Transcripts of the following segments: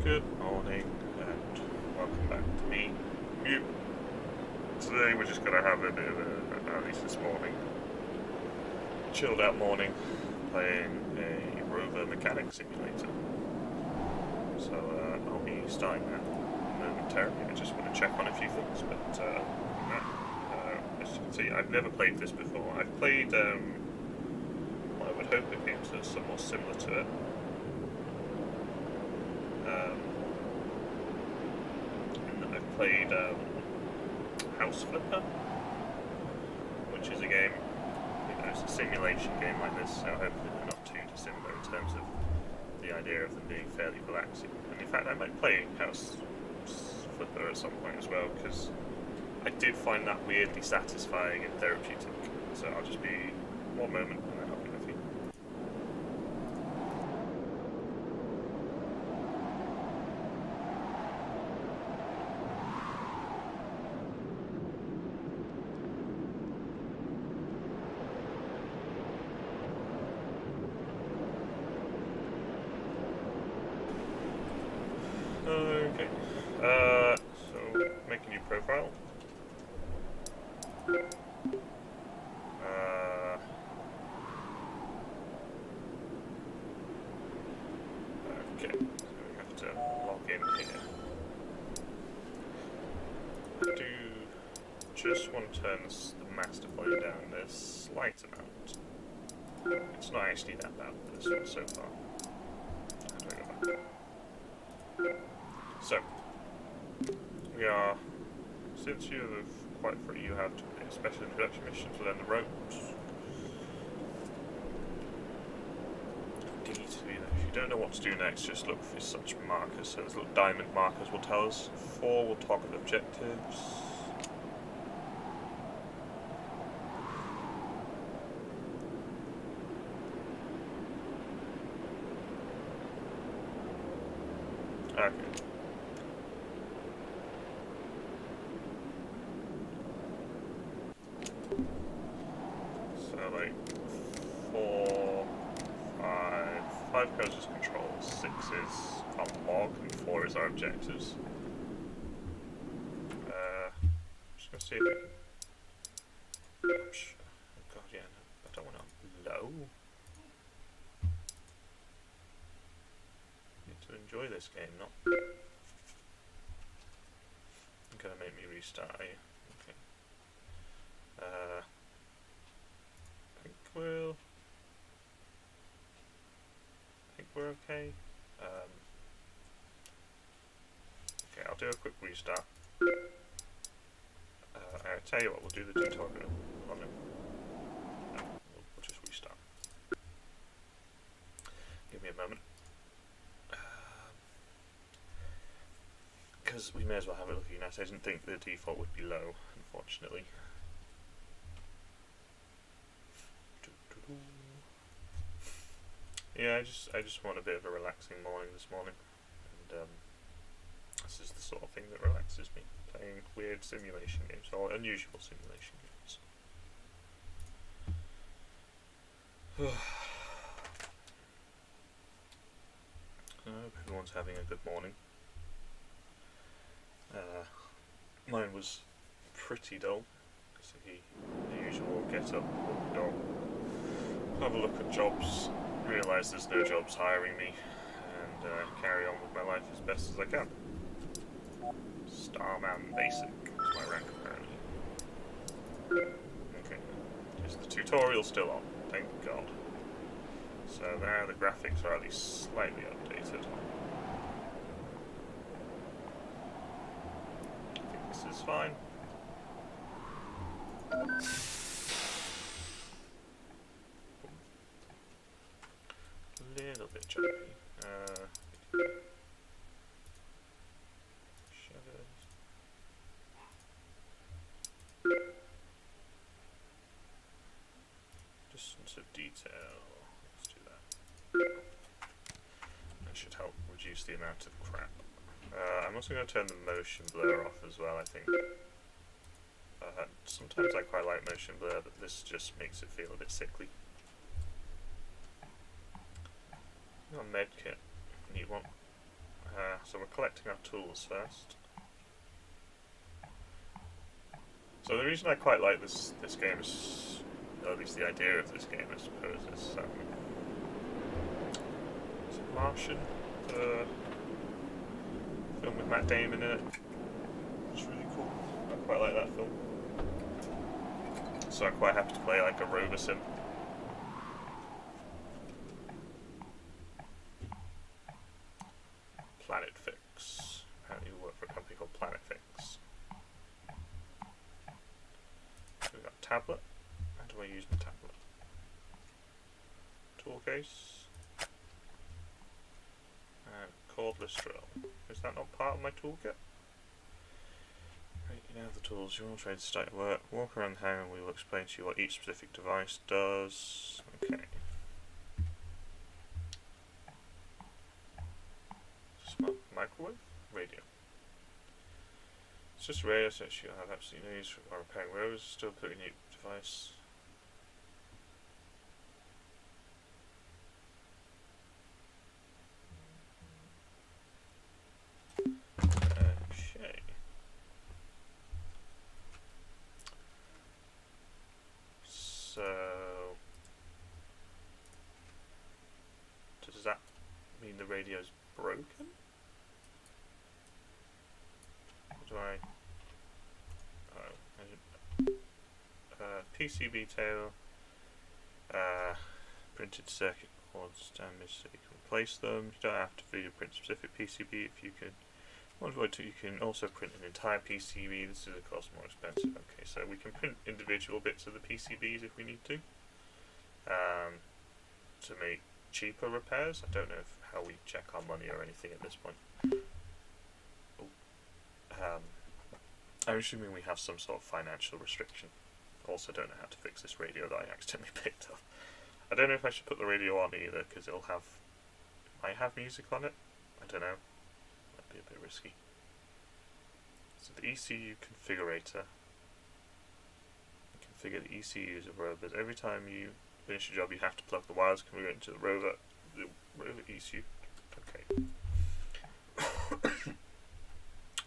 Good morning and welcome back to me, Mute. Today we're just going to have a bit of a, at least this morning, chilled out morning, playing a Rover mechanic simulator. So I'll be starting that momentarily. I just want to check on a few things, but as you can see, I've never played this before. I've played what I would hope are games that are somewhat similar to it. And I've played House Flipper, which is a game, it's a simulation game like this, so hopefully they're not too dissimilar in terms of the idea of them being fairly relaxing. And in fact, I might play House Flipper at some point as well, because I did find that weirdly satisfying and therapeutic. So I'll just be one moment and then I'll be with you. Okay, so make a new profile. Okay, so we have to log in here. I do just want to turn the master volume down a slight amount. It's not actually that bad for this one so far. How do I go back? So, we are, since you have quite free, you have to complete a special introduction mission to learn the ropes. Indeed, if you don't know what to do next, just look for such markers. So those little diamond markers will tell us. 4 will toggle objectives. Okay. So like 4, 5 goes as control, 6 is unlock, and 4 is our objectives. Just gonna see if we can. Oh god, yeah, no, I don't want to low. Need to enjoy this game, not. Gonna make me restart, are you? Okay. I think we're okay. Okay, I'll do a quick restart. I'll tell you what, we'll do the tutorial on it. No, we'll just restart. Give me a moment. Because we may as well have it looking at. I didn't think the default would be low, unfortunately. Yeah, I just want a bit of a relaxing morning this morning, and this is the sort of thing that relaxes me, playing weird simulation games, or unusual simulation games. I hope everyone's having a good morning. Mine was pretty dull. So the usual get up, walk the dog, have a look at jobs, realise there's no jobs hiring me, and carry on with my life as best as I can. Starman Basic is my rank apparently. Okay, is the tutorial still on? Thank God. So now the graphics are at least slightly updated. This is fine. A little bit jumpy. Shadows. Distance of detail. Let's do that. That should help reduce the amount of crap. I'm also going to turn the motion blur off as well, I think. Sometimes I quite like motion blur, but this just makes it feel a bit sickly. Got a med kit. Need one. So we're collecting our tools first. So the reason I quite like this game is, or at least the idea of this game, I suppose, is it Martian, the film with Matt Damon in it. It's really cool. I quite like that film. So I'm quite happy to play like a Rover sim. Planet Fix. Apparently you work for a company called Planet Fix. We've got tablet. How do I use my tablet? Tool case. And cordless drill. Is that not part of my toolkit? Right, you know the tools. You're all trained to start your work. Walk around the hangar and we will explain to you what each specific device does. Okay. Smart microwave? Radio. It's just a radio, so you'll have absolutely no use for repairing rows. Still a pretty neat device. Okay. So does that mean the radio's broken? Do I? PCB tail, printed circuit boards damaged, so you can replace them. You don't have to 3D print specific PCB if you can. You can also print an entire PCB. This is of course more expensive. Okay, so we can print individual bits of the PCBs if we need to make cheaper repairs. I don't know how we check our money or anything at this point. I'm assuming we have some sort of financial restriction. Also don't know how to fix this radio that I accidentally picked up. I don't know if I should put the radio on either, because it might have music on it. I don't know. Might be a bit risky. So the ECU configurator. Configure the ECUs of rovers. Every time you finish a job you have to plug the wires configurator into the rover ECU. Okay.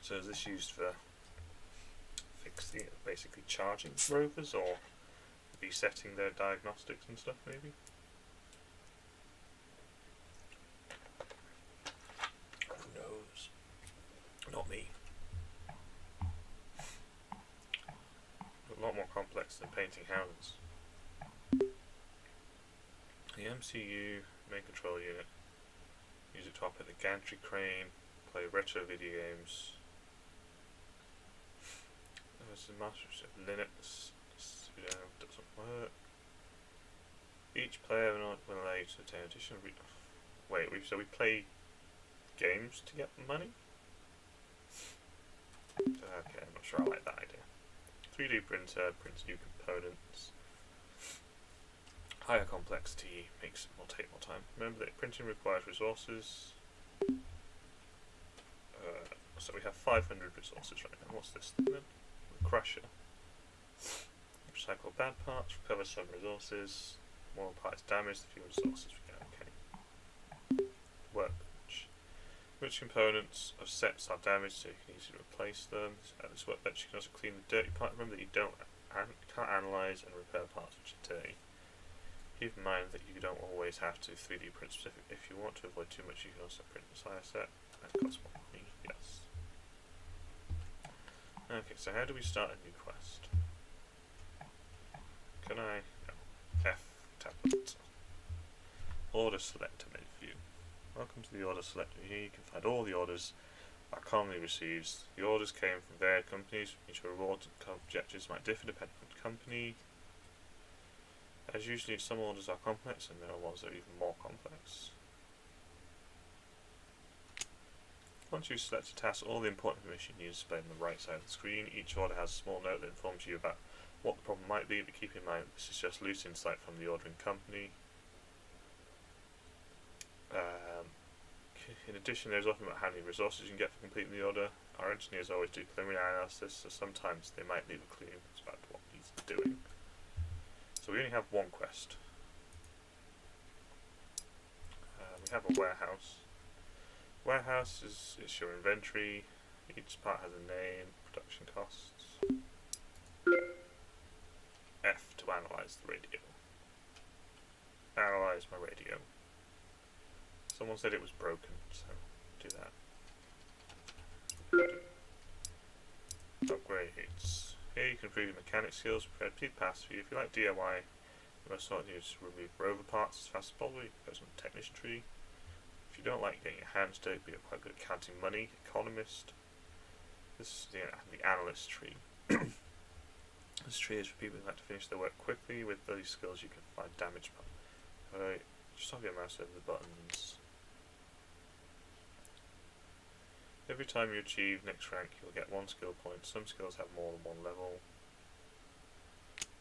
So is this used for basically charging rovers or resetting their diagnostics and stuff maybe? Who knows? Not me. A lot more complex than painting houses. The MCU, main control unit. Use it to operate the gantry crane, play retro video games. This is master of Linux, doesn't work. Each player will allow you to obtain additional so we play games to get money? Okay, I'm not sure I like that idea. 3D printer prints new components. Higher complexity will take more time. Remember that printing requires resources. So we have 500 resources right now. What's this thing then? Crusher. Recycle bad parts, recover some resources, more parts damaged, the fewer resources we get. Okay. Workbench. Which components of sets are damaged so you can easily replace them. At this workbench you can also clean the dirty part. Remember that you can't analyse and repair parts which are dirty. Keep in mind that you don't always have to 3D print specific. If you want to avoid too much you can also print the entire set. That costs more money, yes. Okay, so how do we start a new quest? Can I... No. F tablet. Order selector menu view. Welcome to the order selector. Here you can find all the orders are commonly received. The orders came from various companies, which rewards and objectives might differ depending on the company. As usually, some orders are complex and there are ones that are even more complex. Once you've selected a task, all the important information you need is displayed on the right side of the screen. Each order has a small note that informs you about what the problem might be, but keep in mind that this is just loose insight from the ordering company. In addition, there's often about how many resources you can get for completing the order. Our engineers always do preliminary analysis, so sometimes they might leave a clue about what he's doing. So we only have one quest. We have a warehouse. Warehouse is your inventory. Each part has a name. Production costs. F to analyze the radio. Analyze my radio. Someone said it was broken, so do that. Upgrades. Here you can improve your mechanic skills, prepare to pass for you. If you like DIY, you must not use to remove rover parts as fast as possible. It goes on the technician tree. If you don't like getting your hands dirty, but you're quite good at counting money, economist. This is the analyst tree. This tree is for people who like to finish their work quickly. With those skills, you can find damage. Just have your mouse over the buttons. Every time you achieve next rank, you'll get 1 skill point. Some skills have more than 1 level.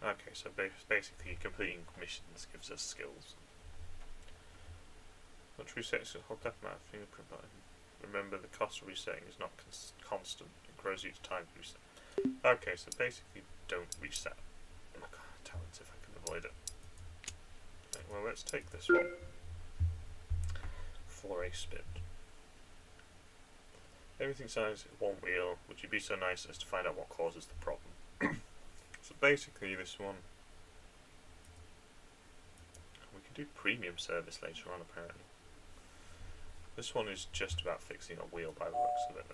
Okay, so basically completing missions gives us skills. Once resets, hold left mouse fingerprint button. Remember, the cost of resetting is not constant. It grows each time you reset. Okay, so basically don't reset. Oh my god, talents if I can avoid it. Okay, well, let's take this one for a spin. Everything signs one wheel. Would you be so nice as to find out what causes the problem? So basically this one, we can do premium service later on apparently. This one is just about fixing a wheel by the looks of it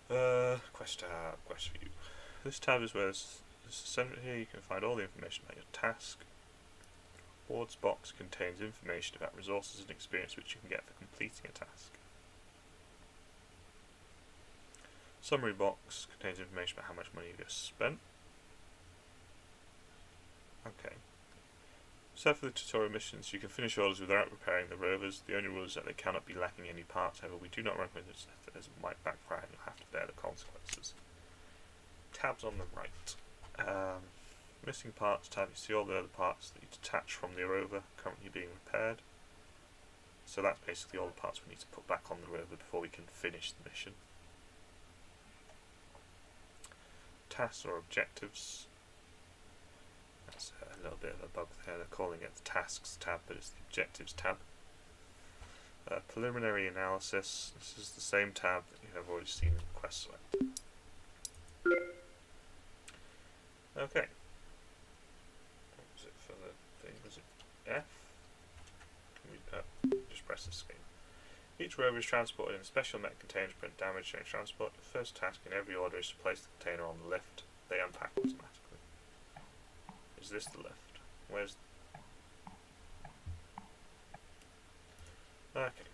then. Quest tab, quest view. This tab is where this center here you can find all the information about your task. Rewards box contains information about resources and experience which you can get for completing a task. Summary box contains information about how much money you've spent. Okay. Except for the tutorial missions, you can finish orders without repairing the rovers. The only rule is that they cannot be lacking any parts. However, we do not recommend this as it might backfire and you'll have to bear the consequences. Tabs on the right. Missing parts tab, you see all the other parts that you detach from the rover currently being repaired. So that's basically all the parts we need to put back on the rover before we can finish the mission. Tasks or objectives. That's a little bit of a bug there. They're calling it the tasks tab, but it's the objectives tab. Preliminary analysis. This is the same tab that you have already seen in Quest Select. Okay. What was it for the thing? Was it F? Can we just press escape? Each rover is transported in a special net container to prevent damage during transport. The first task in every order is to place the container on the lift. They unpack automatically. Is this the lift? Where's... Okay.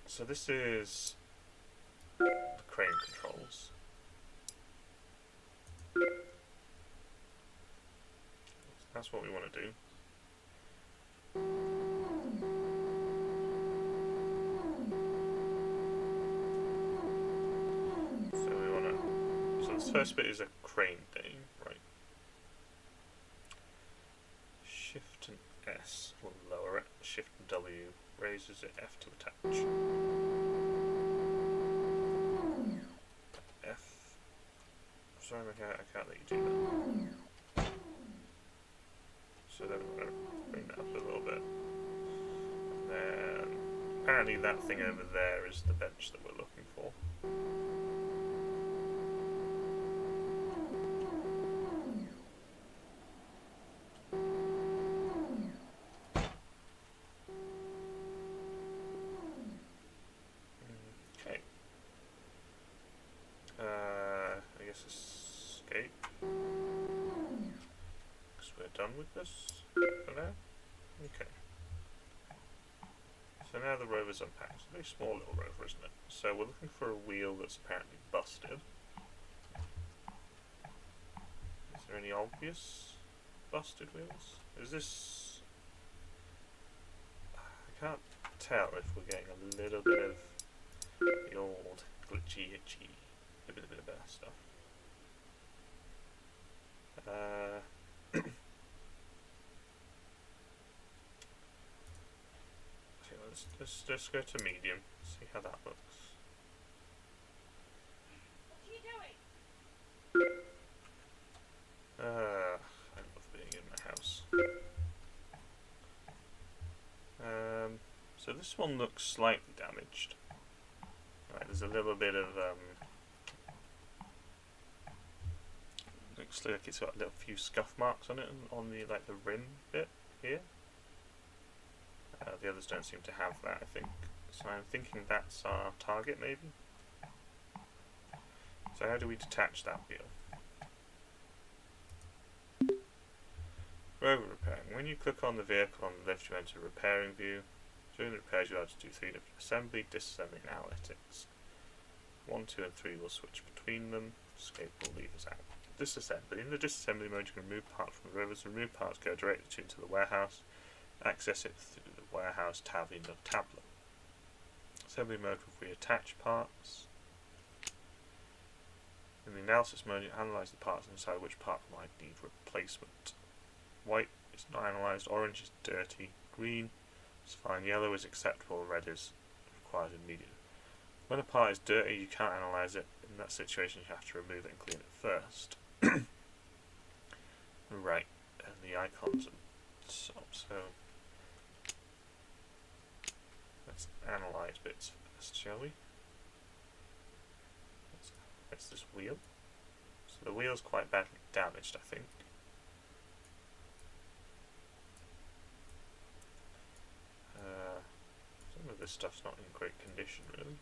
So this is the crane controls. That's what we want to do. So this first bit is a crane thing, right? Shift and S will lower it. Shift and W raises it. F to attach. F. Sorry, I can't let you do that. So then we're going to bring that up a little bit. And then apparently that thing over there is the bench that we're looking for. Okay. I guess escape. Because we're done with this for now. Okay. So now the rover's unpacked. It's a very small little rover, isn't it? So we're looking for a wheel that's apparently busted. Is there any obvious busted wheels? Is this... I can't tell if we're getting a little bit of the old glitchy, itchy, a bit of that stuff. Let's just go to medium, see how that looks. What are you doing? I love being in my house. this one looks slightly damaged. Right, there's a little bit of looks like it's got a little few scuff marks on it, on the the rim bit here. The others don't seem to have that, I think. So I'm thinking that's our target, maybe. So how do we detach that wheel? Rover repairing. When you click on the vehicle on the left, you enter repairing view. During the repairs, you have to do 3 different assembly, disassembly, and analytics. 1, 2, and 3 will switch between them. Escape will leave us out. Disassembly. In the disassembly mode, you can remove parts from the Rovers. Remove parts go directly into the warehouse. Access it through the warehouse tab in the tablet. Assembly mode will reattach parts. In the analysis mode, you analyse the parts and decide which part might need replacement. White is not analysed, orange is dirty, green is fine, yellow is acceptable, red is required immediately. When a part is dirty, you can't analyse it. In that situation, you have to remove it and clean it first. Right, and the icons are up, so let's analyse bits first, shall we? That's this wheel. So the wheel's quite badly damaged, I think. Some of this stuff's not in great condition, really.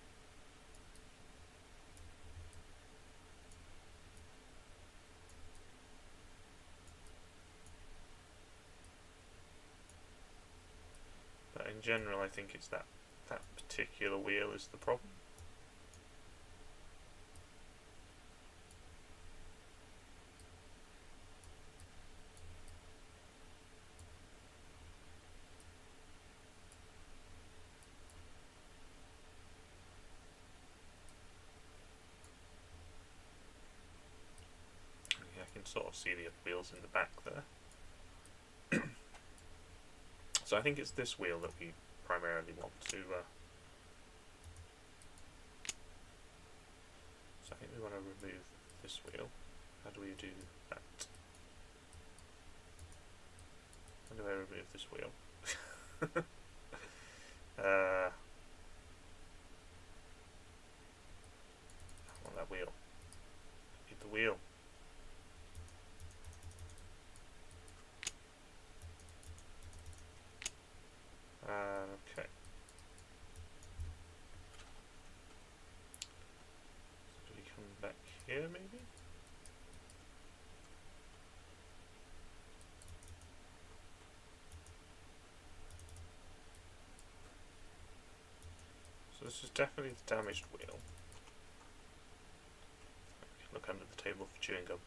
But in general, I think it's that particular wheel is the problem. Sort of see the wheels in the back there. So I think it's this wheel that we primarily want to so I think we want to remove this wheel. How do we do that? How do I remove this wheel? I want that wheel. Need the wheel. Okay. So do we come back here maybe? So this is definitely the damaged wheel. Look under the table for chewing gum.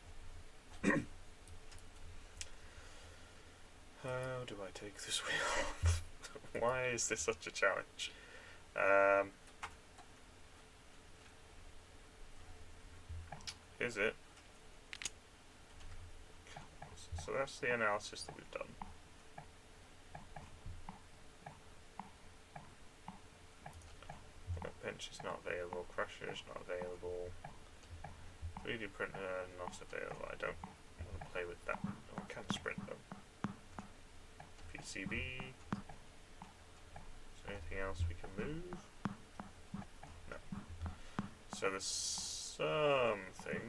How do I take this wheel off? Why is this such a challenge? Is it? So that's the analysis that we've done. Bench is not available, crusher is not available, 3D printer not available. I don't want to play with that. Oh, I can sprint though. PCB. Is there anything else we can move? No. So there's something.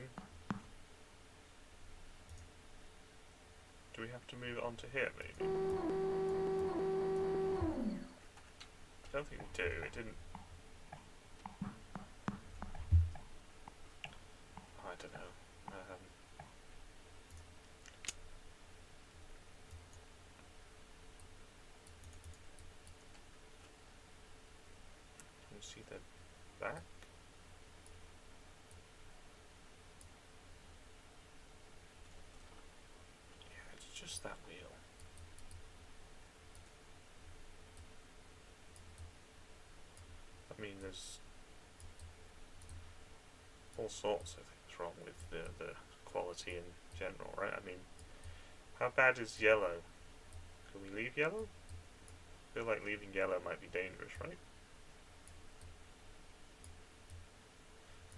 Do we have to move it onto here maybe? I don't think we do. It didn't. I don't know. Can you see the back? Yeah, it's just that wheel. I mean, there's all sorts of things wrong with the quality in general, right? I mean, how bad is yellow? Can we leave yellow? I feel like leaving yellow might be dangerous, right?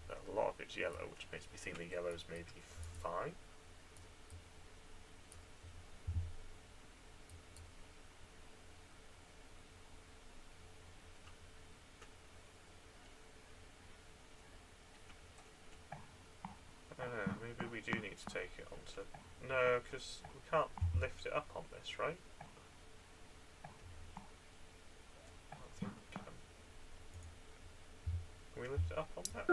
But a lot of it's yellow, which makes me think the yellow is maybe fine. to take it onto... No, because we can't lift it up on this, right? I don't think we can. Can we lift it up on that?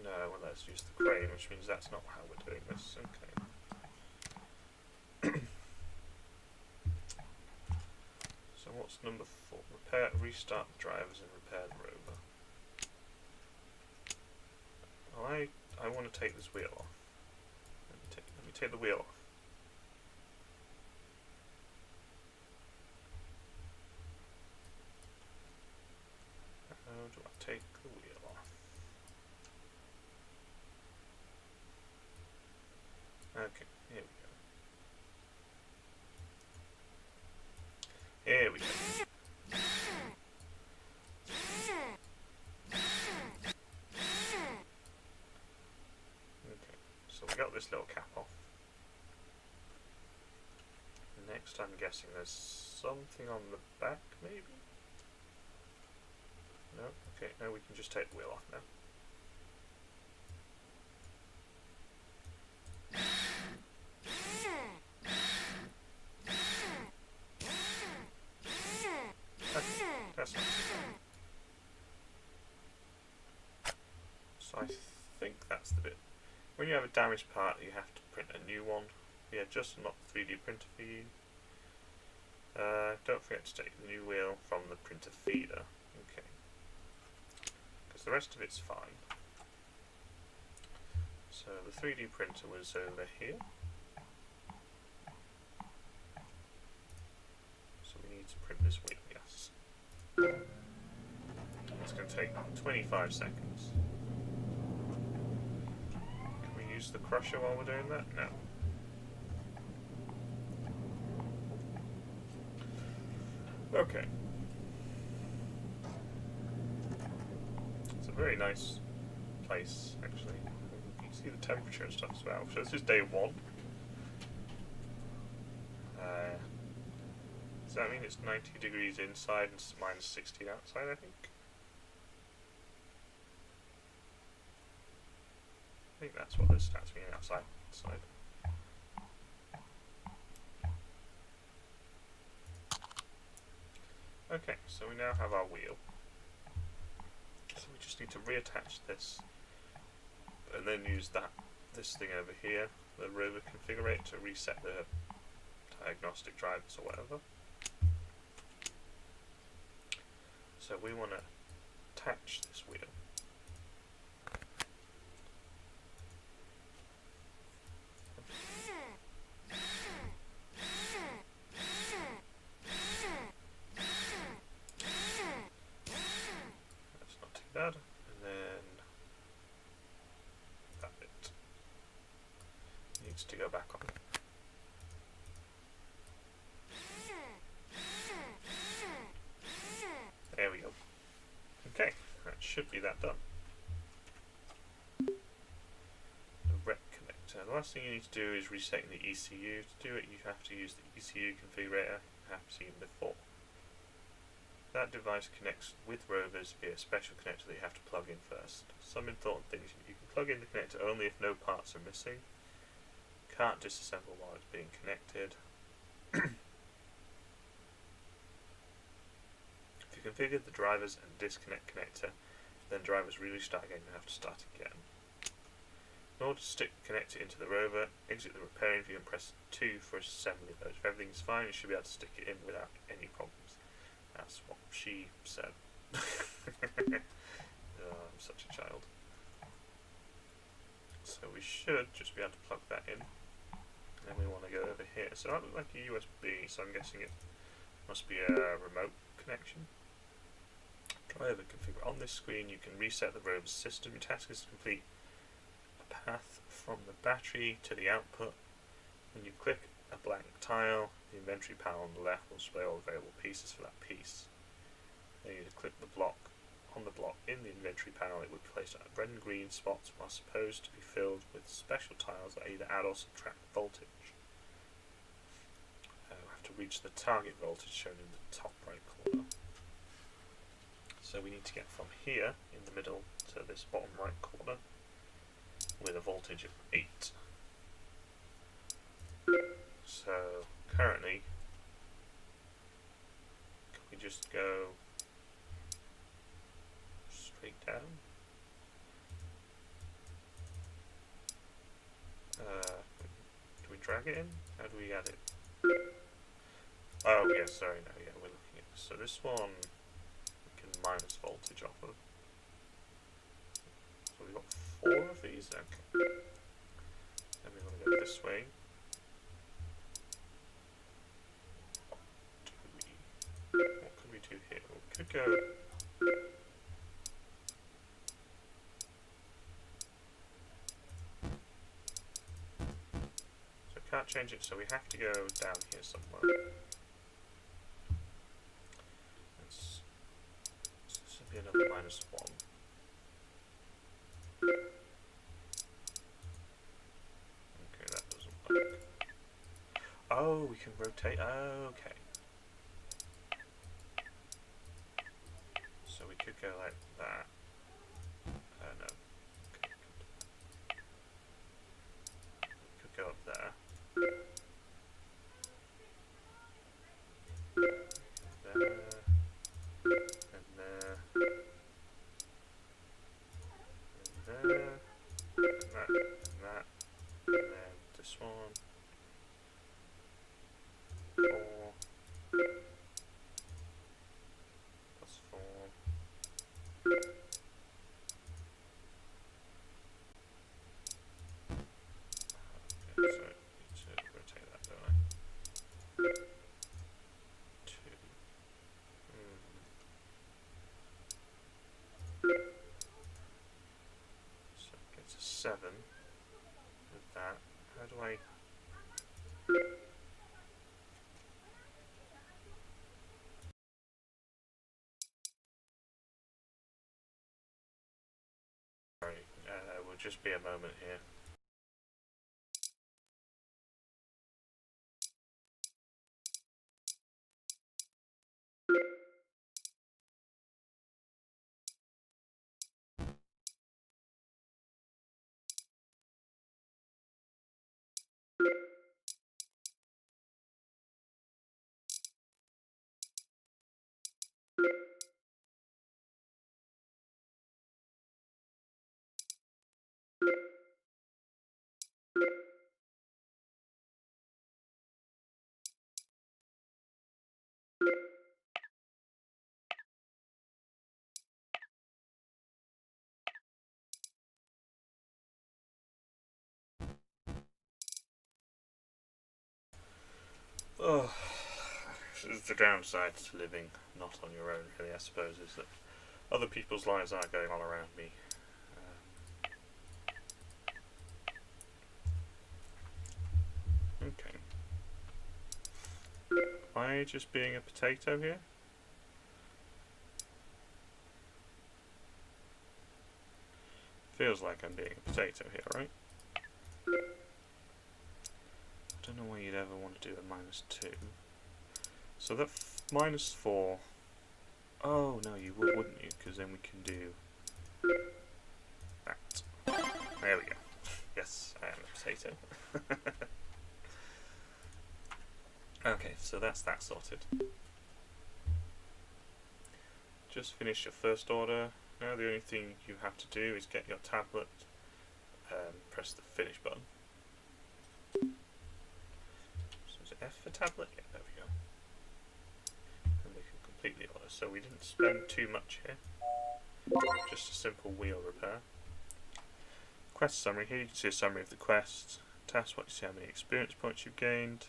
No, well, let's use the crane, which means that's not how we're doing this. Okay. So what's number 4? Restart the drivers and repair the rover. Well, I want to take this wheel off. Let me take the wheel off. How do I take the wheel off? Okay, here we go. Here we go. Okay, so we got this little cap off. Next, I'm guessing there's something on the back, maybe? No? Okay, now we can just take the wheel off now. Okay, that's not too bad. So I think that's the bit. When you have a damaged part, you have to print a new one. Yeah, just unlock the 3D printer for you. Don't forget to take the new wheel from the printer feeder. Okay. Because the rest of it's fine. So the 3D printer was over here. So we need to print this wheel, yes. It's going to take 25 seconds. Can we use the crusher while we're doing that? No. Okay. It's a very nice place, actually. You can see the temperature and stuff as well. So this is day 1. Does that mean it's 90 degrees inside and minus 60 outside, I think? I think that's what this stats mean outside. Okay, so we now have our wheel. So we just need to reattach this and then use this thing over here, the Rover configurator, to reset the diagnostic drivers or whatever. So we want to attach this wheel. That's not too bad. And then that bit needs to go back on. There we go. Okay, that should be that done. The rec connector. The last thing you need to do is resetting the ECU. To do it, you have to use the ECU configurator you have seen before. That device connects with Rovers via a special connector that you have to plug in first. Some important things: you can plug in the connector only if no parts are missing. Can't disassemble while it's being connected. If you configure the drivers and disconnect connector, then drivers really start again and have to start again. In order to stick the connector into the Rover, exit the repairing view and press 2 for assembly mode. If everything's fine, you should be able to stick it in without any problems. That's what she said. I'm such a child. So we should just be able to plug that in. And then we want to go over here. So that looks like a USB, so I'm guessing it must be a remote connection. Driver configure. On this screen you can reset the Rover's system. Your task is to complete a path from the battery to the output. When you click a blank tile, the inventory panel on the left will display all available pieces for that piece. Then you need to click the block. On the block in the inventory panel, it would place red and green spots are supposed to be filled with special tiles that either add or subtract voltage. We have to reach the target voltage shown in the top right corner. So we need to get from here in the middle to this bottom right corner. with a voltage of 8. So currently, can we just go straight down? Do we drag it in? How do we add it? Oh yes, sorry, no, yeah, we're looking at this. So this one we can minus voltage off of. So we've got 4 of these, okay. Then we want to go this way. What could we do here? We could go... So we can't change it, so we have to go down here somewhere. So this would be another -1. Okay, that doesn't work. Oh, we can rotate. Oh, okay. So we could go like that. No. Okay. We could go up there. There. And there. And there. And that. And that. And then this one. 4. Plus 4. Okay, so I need to rotate that, don't I? 2. So it gets a 7 with that. How do I... Sorry, will just be a moment here. Oh, this is the downside to living not on your own, really, I suppose, is that other people's lives are going on around me. Okay. Am I just being a potato here? Feels like I'm being a potato here, right? I don't know why you'd ever want to do a -2. So that -4... Oh, no, you wouldn't you? Because then we can do that. There we go. Yes, I am a potato. Okay, so that's that sorted. Just finished your first order. Now the only thing you have to do is get your tablet and press the finish button. So is it F for tablet? Yeah, there we go. And we can complete the order. So we didn't spend too much here. Just a simple wheel repair. Quest summary. Here you can see a summary of the quest. Task, what you see, how many experience points you've gained.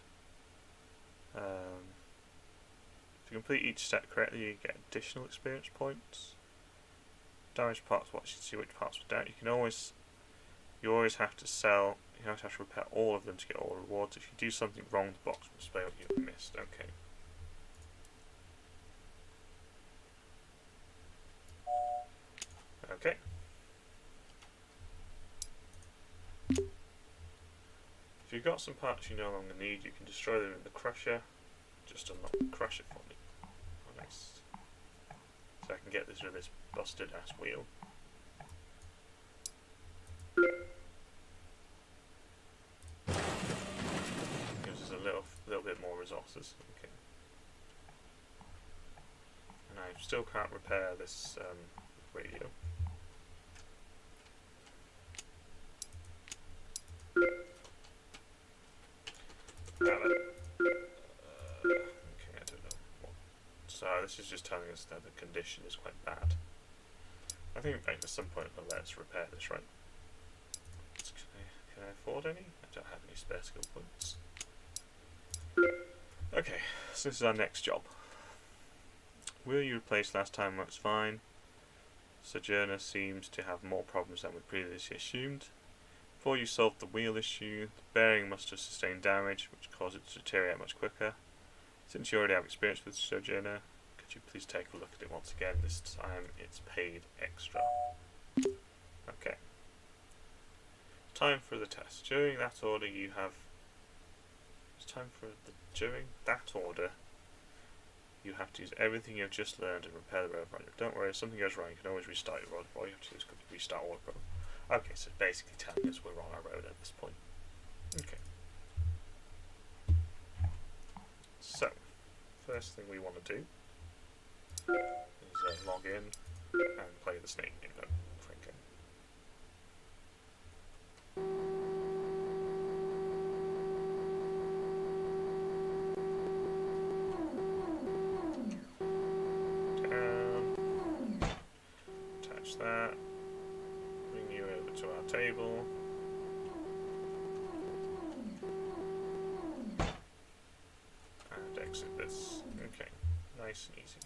If you complete each step correctly, you get additional experience points. Damaged parts, what you can see which parts were down. You always have to sell. You have to repair all of them to get all rewards. If you do something wrong, the box will display what you've missed. Okay. Okay. If you've got some parts you no longer need, you can destroy them in the crusher. Just unlock the crusher for me. Oh, nice. So I can get this with this busted ass wheel. bit more resources. Okay. And I still can't repair this radio. Okay, I don't know what. So this is just telling us that the condition is quite bad. I think at some point they'll let us repair this, right? Can I afford any? I don't have any spare skill points. Okay, so this is our next job. Wheel you replaced last time works fine. Sojourner seems to have more problems than we previously assumed. Before you solved the wheel issue, the bearing must have sustained damage, which caused it to deteriorate much quicker. Since you already have experience with Sojourner, could you please take a look at it once again? This time it's paid extra. Okay. Time for the test. During that order you have... During that order you have to use everything you've just learned and repair the road project. Don't worry, if something goes wrong you can always restart your road. All you have to do is restart all the road. Okay, so basically telling us we're on our road at this point. Okay. So, first thing we want to do is log in and play the snake game. Attach that. Bring you over to our table. And exit this. Okay, nice and easy.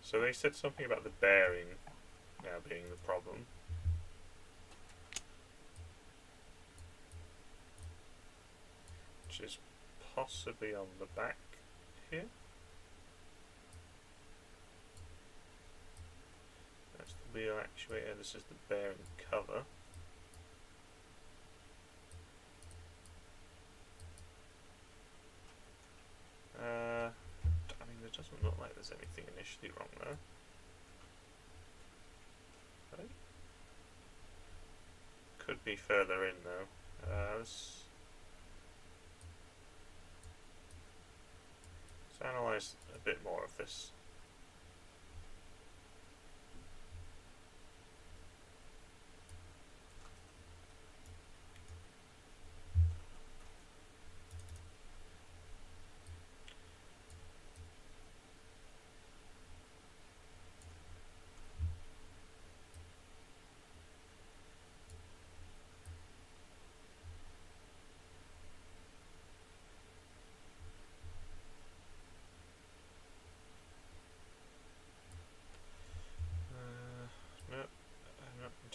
So they said something about the bearing now being the problem. Which is possibly on the back here. That's the wheel actuator, this is the bearing cover. I mean, it doesn't look like there's anything initially wrong there. Right? Could be further in though. Let's analyse a bit more of this.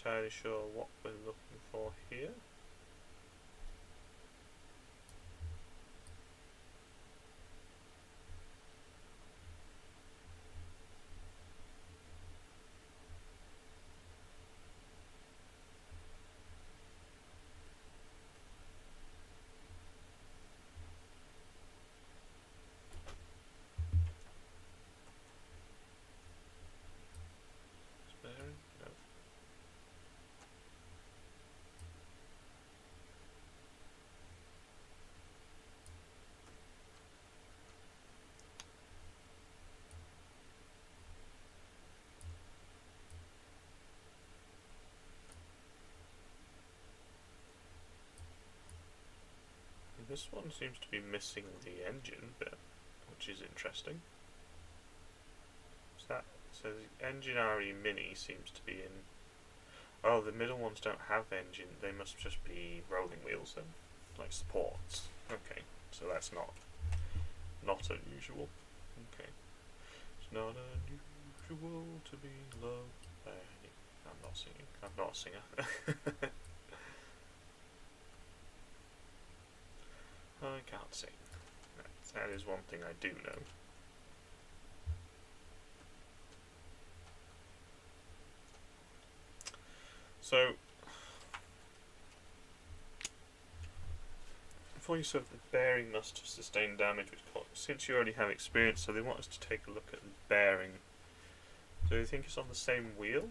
Entirely sure what we're looking for here. This one seems to be missing the engine bit, which is interesting. So the engine RE Mini seems to be in... Oh, the middle ones don't have engine, they must just be rolling wheels then, like supports. Okay, so that's not unusual. Okay. It's not unusual to be loved by... I'm not singing, I'm not a singer. I can't sing. That is one thing I do know. So, before you said the bearing must have sustained damage, since you already have experience, so they want us to take a look at the bearing. Do you think it's on the same wheel?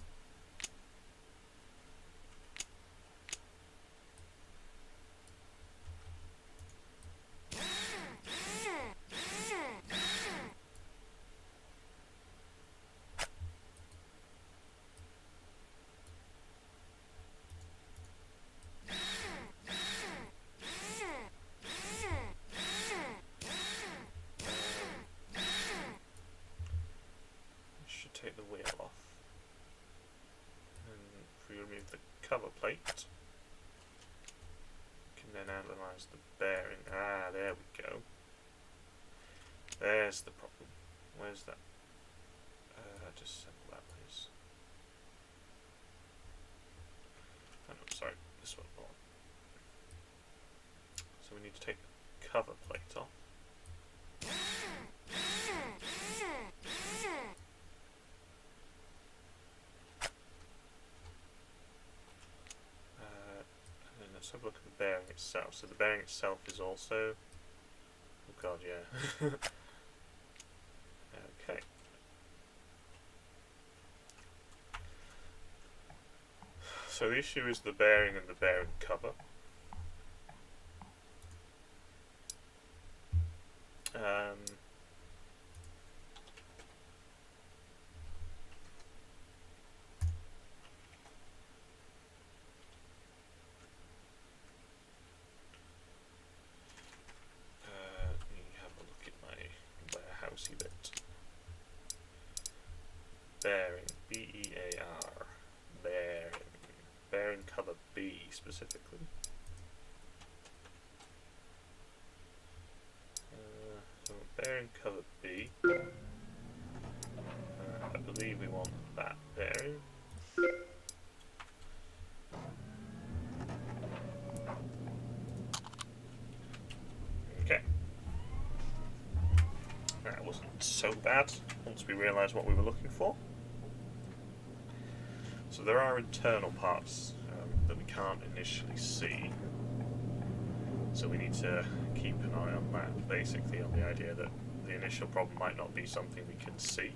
Where's the problem? Where's that? Disassemble that, please. Oh, no, sorry, this one. So we need to take the cover plate off. And then let's have a look at the bearing itself. So the bearing itself is also... Oh god, yeah. Okay. So the issue is the bearing and the bearing cover. Let me have a look at my warehousey bit. Bearing, B-E-A-R, bearing, bearing cover B specifically. So bearing cover B, I believe we want that bearing. Okay. That wasn't so bad once we realised what we were looking for. So there are internal parts that we can't initially see. So we need to keep an eye on that, basically on the idea that the initial problem might not be something we can see.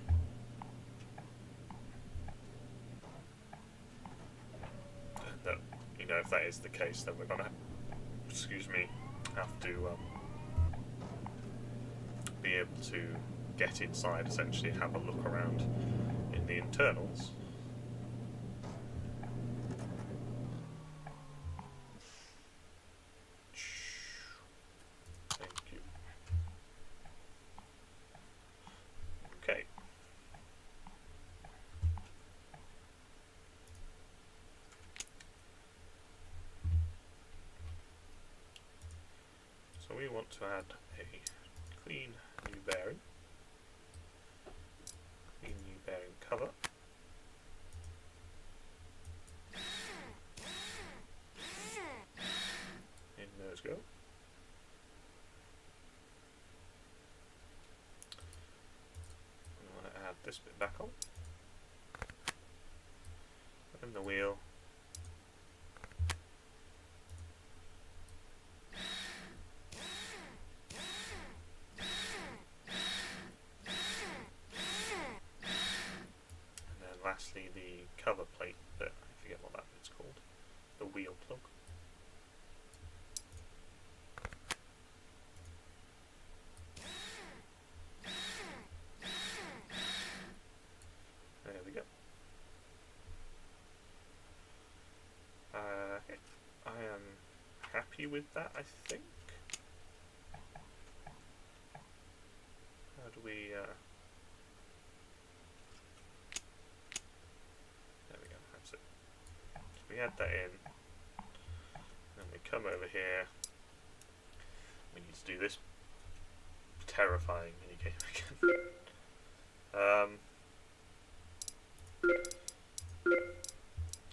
And that, you know, if that is the case, then we're going to, have to be able to get inside, essentially, and have a look around in the internals. So we want to add a clean new bearing, clean new bearing cover. In those go. We want to add this bit back on. And the wheel. Lastly, the cover plate bit, I forget what that bit's called, the wheel plug. There we go. I am happy with that, I think. How do we... we add that in, and we come over here. We need to do this terrifying minigame again.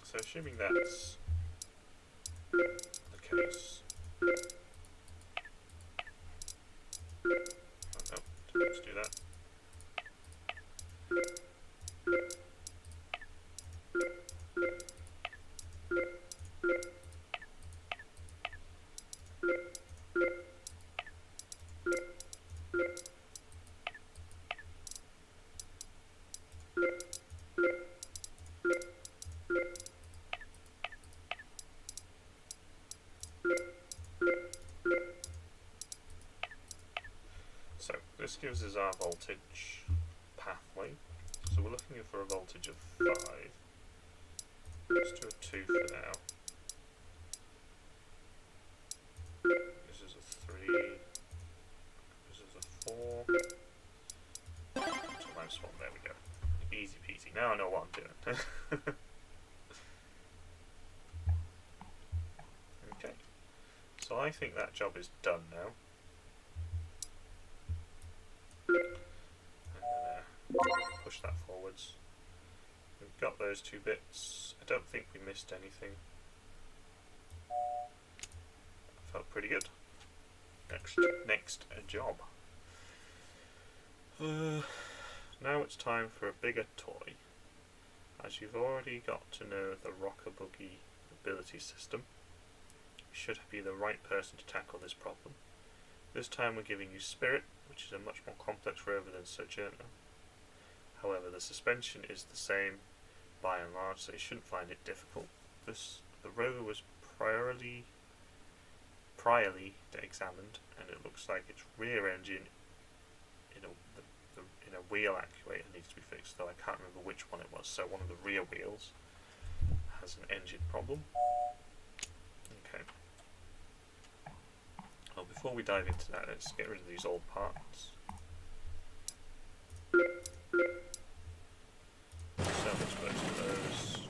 So assuming that's the case, oh no, let's do that. So this gives us our voltage pathway. So we're looking for a voltage of 5. Let's do a 2 for now. This is a 3. This is a 4. Nice one, there we go. Easy peasy. Now I know what I'm doing. Okay. So I think that job is done now. push that forwards. We've got those two bits. I don't think we missed anything. Felt pretty good. Next job. Now it's time for a bigger toy. As you've already got to know the Rocker Buggy ability system, you should be the right person to tackle this problem. This time we're giving you Spirit, which is a much more complex rover than Sojourner. However, the suspension is the same by and large, so you shouldn't find it difficult. The rover was priorly examined, and it looks like its rear engine in a wheel actuator needs to be fixed, though I can't remember which one it was. So one of the rear wheels has an engine problem. Okay. Well, before we dive into that, let's get rid of these old parts. So let's go to those.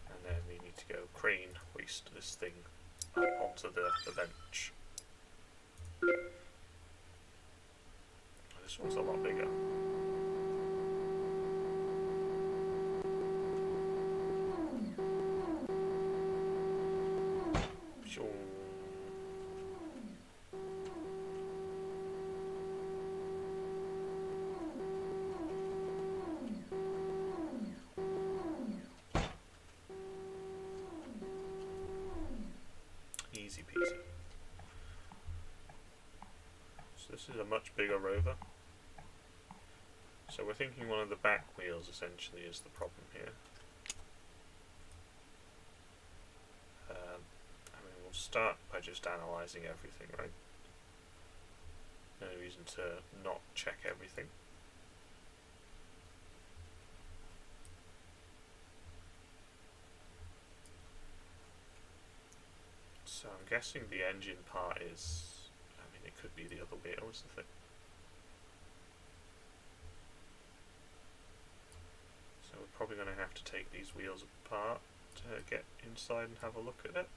And then we need to go crane hoist this thing up onto the bench. This one's a lot bigger. Easy peasy. So this is a much bigger rover. So we're thinking one of the back wheels essentially is the problem here. I mean, we'll start by just analysing everything, right? No reason to not check everything. So I'm guessing the engine part is, I mean, it could be the other wheel, is the thing. So we're probably going to have to take these wheels apart to get inside and have a look at it.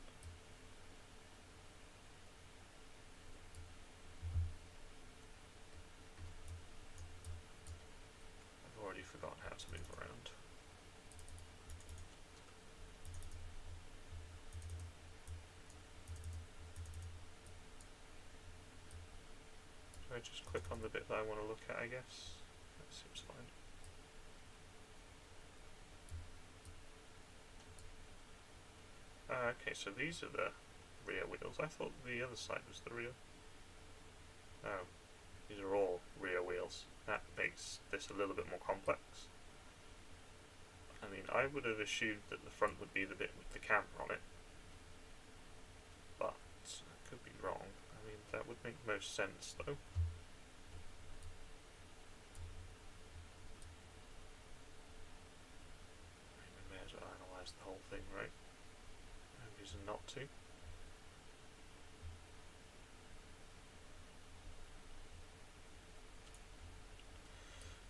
I've already forgotten how to move around. So I just click on the bit that I want to look at, I guess. That seems fine. Okay, so these are the rear wheels. I thought the other side was the rear. Oh, these are all rear wheels. That makes this a little bit more complex. I mean, I would have assumed that the front would be the bit with the camera on it, but I could be wrong. I mean, that would make most sense, though. I mean, we may as well analyse the whole thing, right? No reason not to.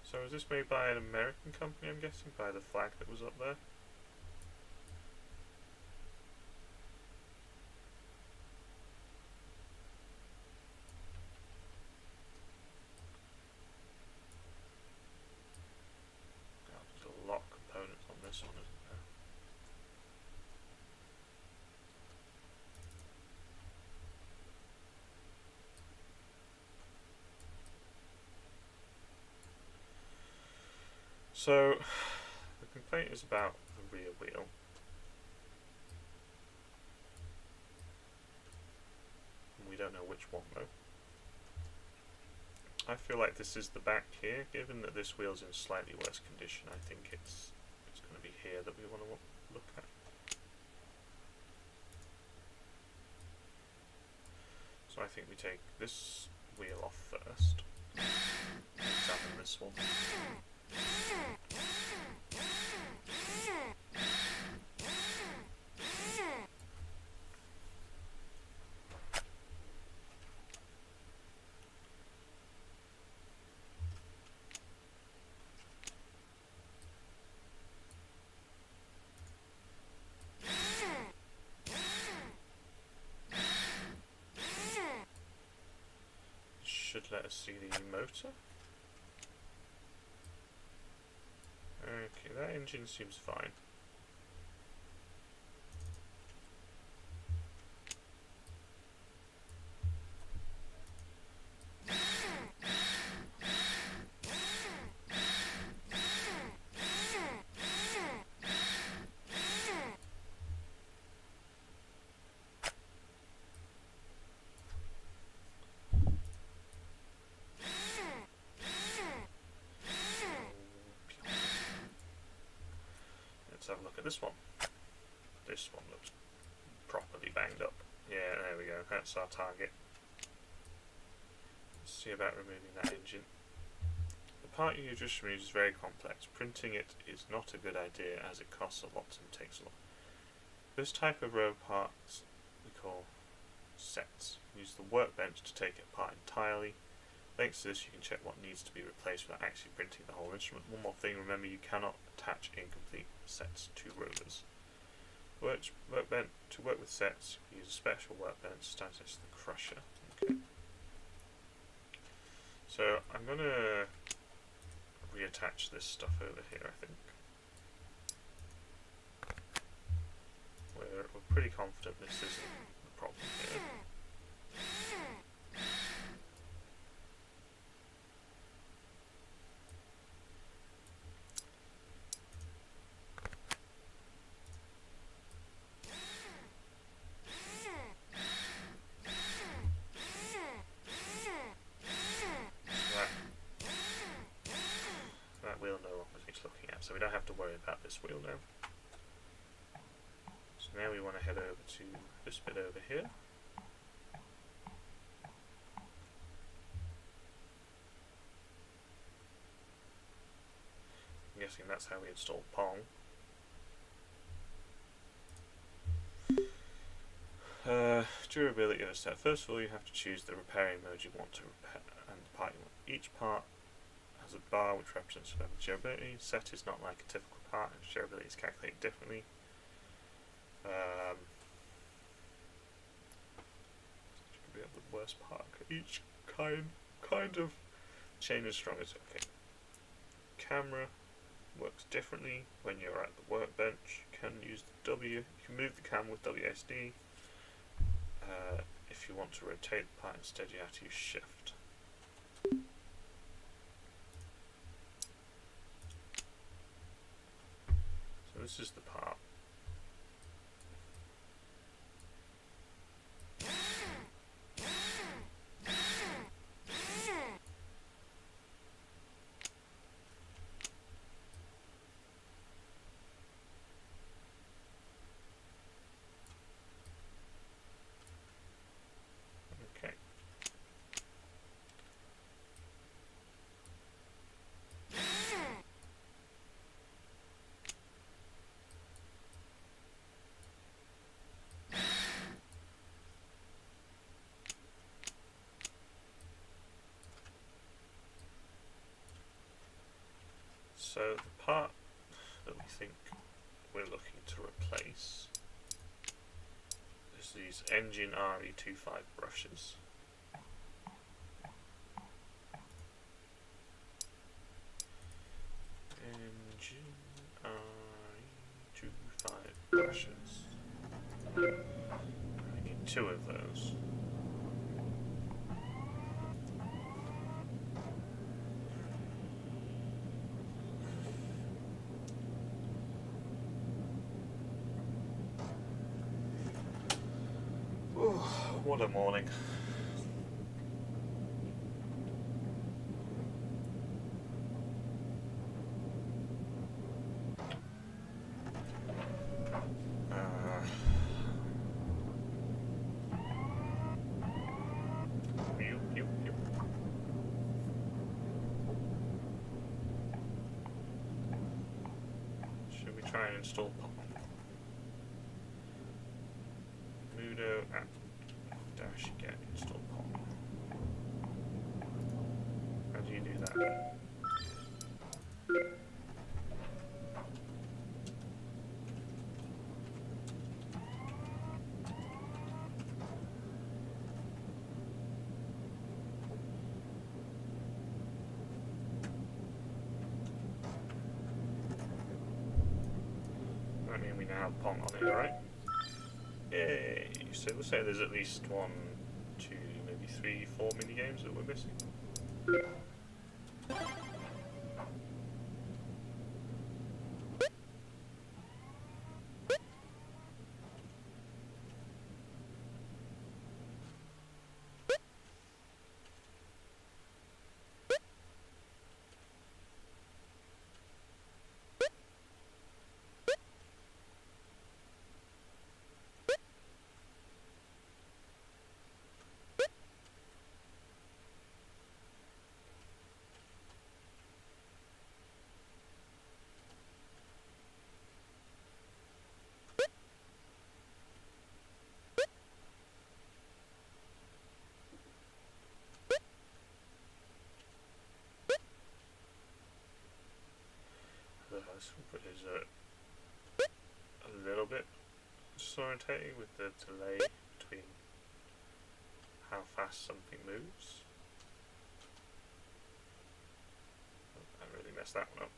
So was this made by an American company, I'm guessing, by the flag that was up there? God, there's a lot of components on this one, isn't there? So, the complaint is about the rear wheel. And we don't know which one though. I feel like this is the back here. Given that this wheel's in slightly worse condition, I think it's going to be here that we want to look at. So I think we take this wheel off first. Examine this one. Should let us see the motor. Okay, that engine seems fine. Let's have a look at this one. This one looks properly banged up. Yeah, there we go. That's our target. Let's see about removing that engine. The part you just removed is very complex. Printing it is not a good idea as it costs a lot and takes a lot. This type of road parts we call sets. Use the workbench to take it apart entirely. Thanks to this you can check what needs to be replaced without actually printing the whole instrument. One more thing, remember you cannot attach incomplete sets to rovers. Workbench, to work with sets, use a special workbench stands next to the crusher. Okay. So I'm going to reattach this stuff over here, I think. We're pretty confident this isn't the problem here. That wheel no longer needs looking at, so we don't have to worry about this wheel now. So now we want to head over to this bit over here. I'm guessing that's how we install Pong. Durability of a set. First of all, you have to choose the repairing mode you want to repair and the part you want. Each part has a bar which represents level of durability. Set is not like a typical part, and durability is calculated differently. We have the worst part. Each kind of chain is strong as okay. Camera works differently when you're at the workbench. You can use the W. You can move the camera with WSD. If you want to rotate the part instead, you have to use Shift. So this is the part. Okay. So the part that we think we're looking to replace is these engine RE25 brushes. Engine RE25 brushes. We need 2 of those. What a morning. Should we try and install Pop? Mudo app dash get install Pop. How do you do that? that mean we now have Pong on it, alright? Yay! So we'll say there's at least 1, 2, maybe 3, 4 mini games that we're missing. Is a little bit disorientating with the delay between how fast something moves. I really messed that one up.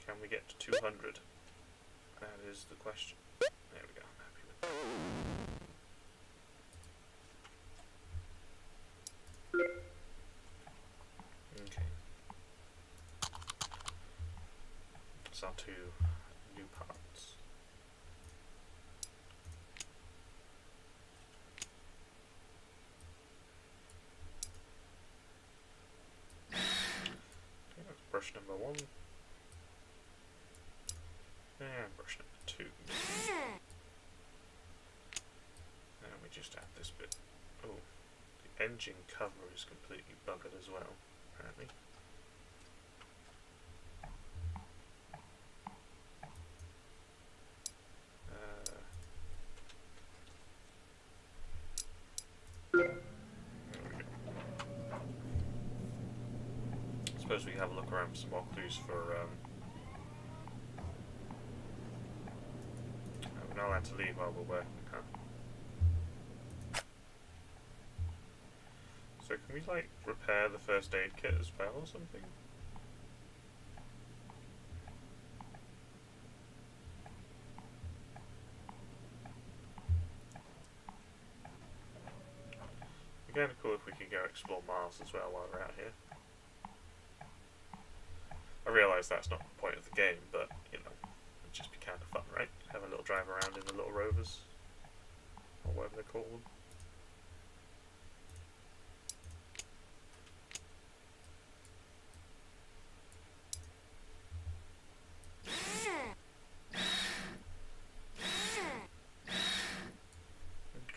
Can we get to 200? That is the question. There we go, I'm happy with that. Okay. That's our 2 new parts. Okay, that's brush number 1. And brush number 2. And we just add this bit. Oh, the engine cover is completely buggered as well, apparently. There we go. I suppose we can have a look around for some more clues for we're not allowed to leave while we're working, huh? So can we, like, repair the first aid kit as well or something? It'd be kind of cool if we could go explore Mars as well while we're out here. I realise that's not the point of the game, but, you know, it'd just be kind of fun, right? Have a little drive around in the little rovers, or whatever they call them.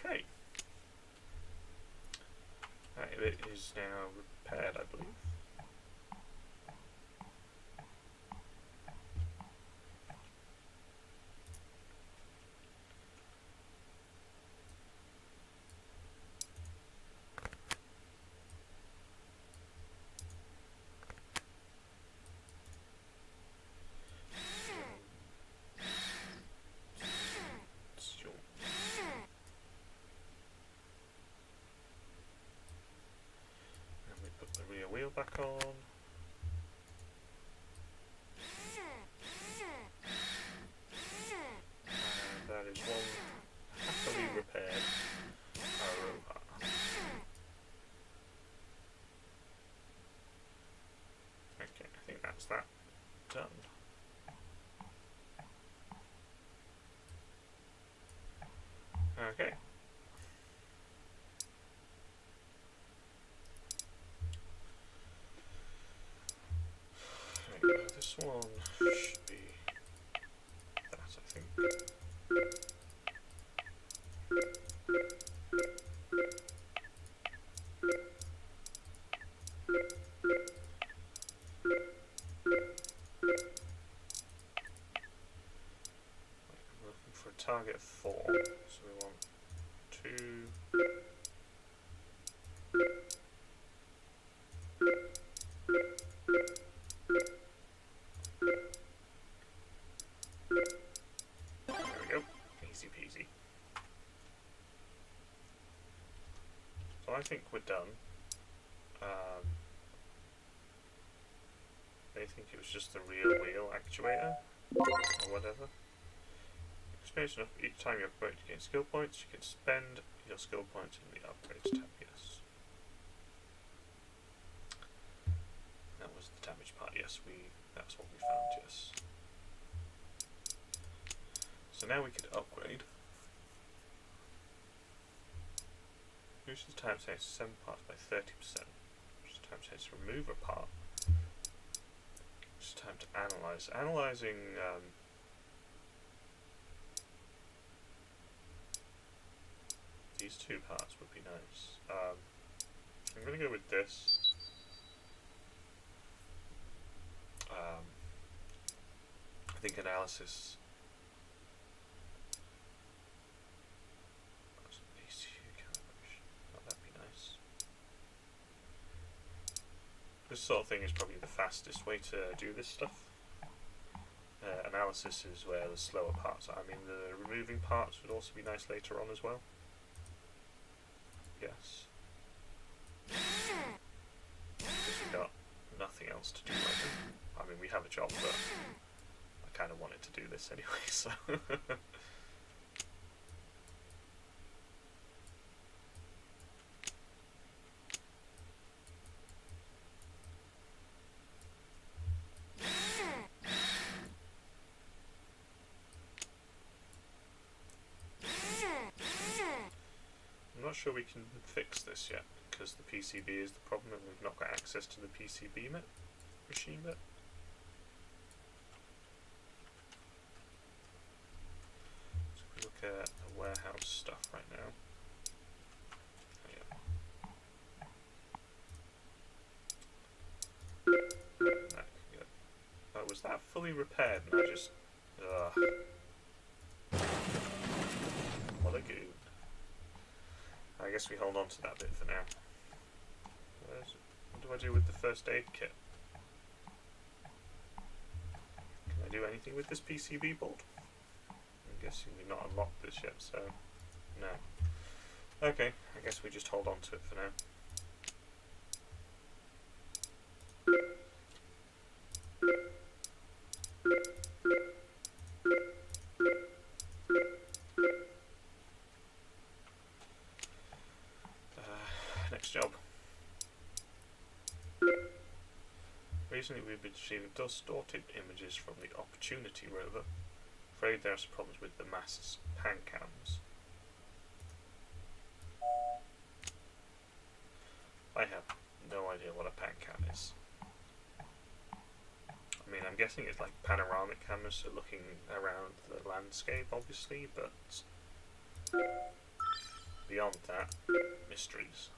Okay. It is now repaired, I believe. Wheel back on. And that is one happily repaired Rover. Okay, I think that's that done. Okay. This one should be that, I think. I'm looking for a target 4, so we want 2. I think we're done. They think it was just the rear wheel actuator, or whatever. Experience enough each time you upgrade to gain skill points. You can spend your skill points in the upgrades tab, yes. That was the damage part, yes, that's what we found, yes. So now we could upgrade. Reduces time saves 7 parts by 30%. Reduces time saves remove a part. It's time to analyze. Analyzing these two parts would be nice. I'm going to go with this. I think analysis. That'd be nice. This sort of thing is probably the fastest way to do this stuff. Analysis is where the slower parts are. I mean, the removing parts would also be nice later on as well. Yes. Because we've got nothing else to do right now. I mean, we have a job, but I kind of wanted to do this anyway, so... I'm not sure we can fix this yet, because the PCB is the problem and we've not got access to the PCB machine bit. So if we look at the warehouse stuff right now. Oh, was that fully repaired and I just... What a goon. I guess we hold on to that bit for now. What do I do with the first aid kit? Can I do anything with this PCB board? I'm guessing we've not unlocked this yet, so no. Okay, I guess we just hold on to it for now. Next job. Recently we've been receiving distorted images from the Opportunity Rover. Afraid there are some problems with the mast's pan cams. I have no idea what a pan cam is. I mean, I'm guessing it's like panoramic cameras, so looking around the landscape, obviously, but beyond that, mysteries.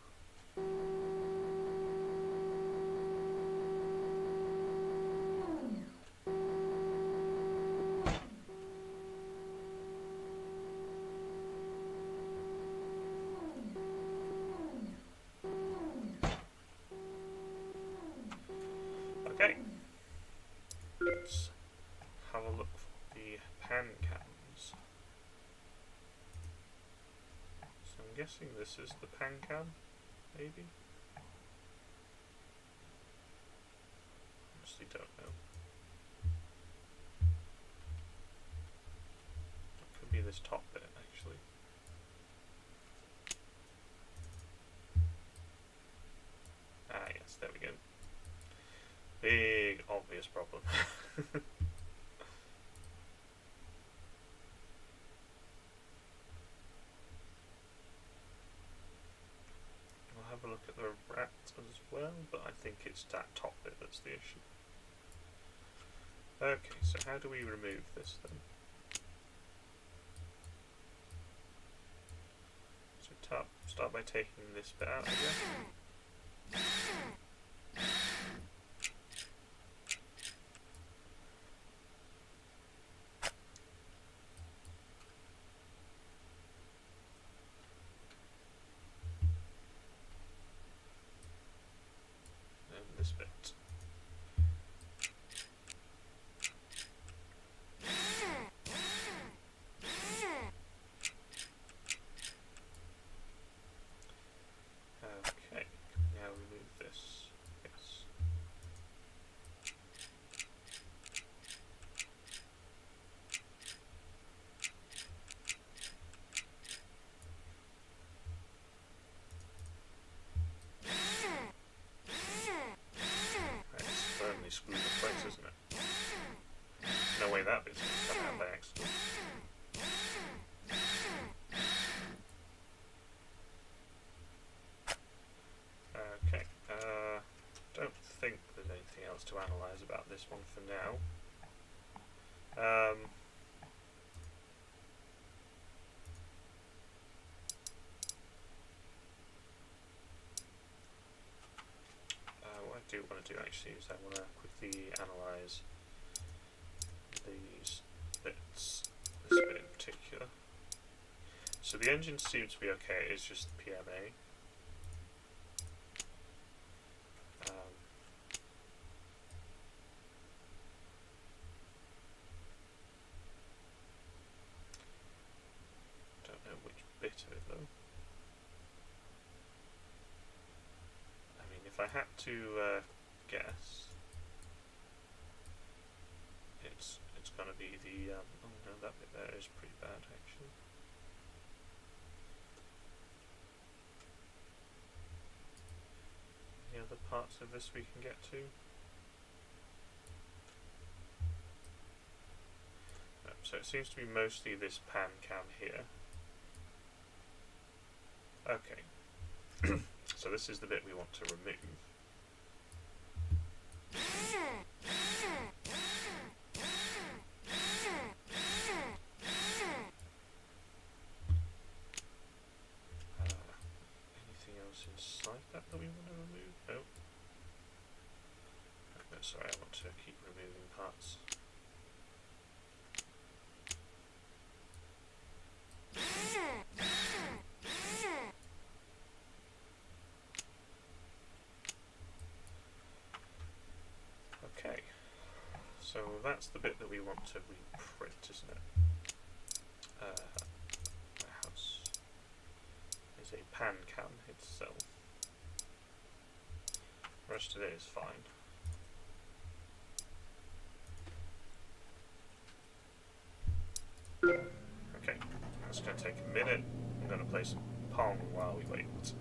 Okay, let's have a look for the pan cams. So I'm guessing this is the pan cam, maybe? Honestly don't know. It could be this top bit actually. Ah yes, there we go. Big obvious problem. I'll have a look at the rat as well, but I think it's that top bit that's the issue. Okay, so how do we remove this then? So start by taking this bit out, I guess. And this bit. this one for now. What I do want to do actually is I want to quickly analyse these bits, this bit in particular. So the engine seems to be okay, it's just PMA. Don't know which bit of it though. I mean, if I had to guess, it's gonna be the oh no, that bit there is pretty bad actually. Any other parts of this we can get to? No, so it seems to be mostly this pan cam here. Okay, so this is the bit we want to remove. Anything else inside that we want to remove? No. No, sorry, I want to keep removing parts. Okay, so that's the bit that we want to reprint, isn't it? My house is a pan cam itself. The rest of it is fine. Okay, that's going to take a minute. I'm going to play some Pong while we wait.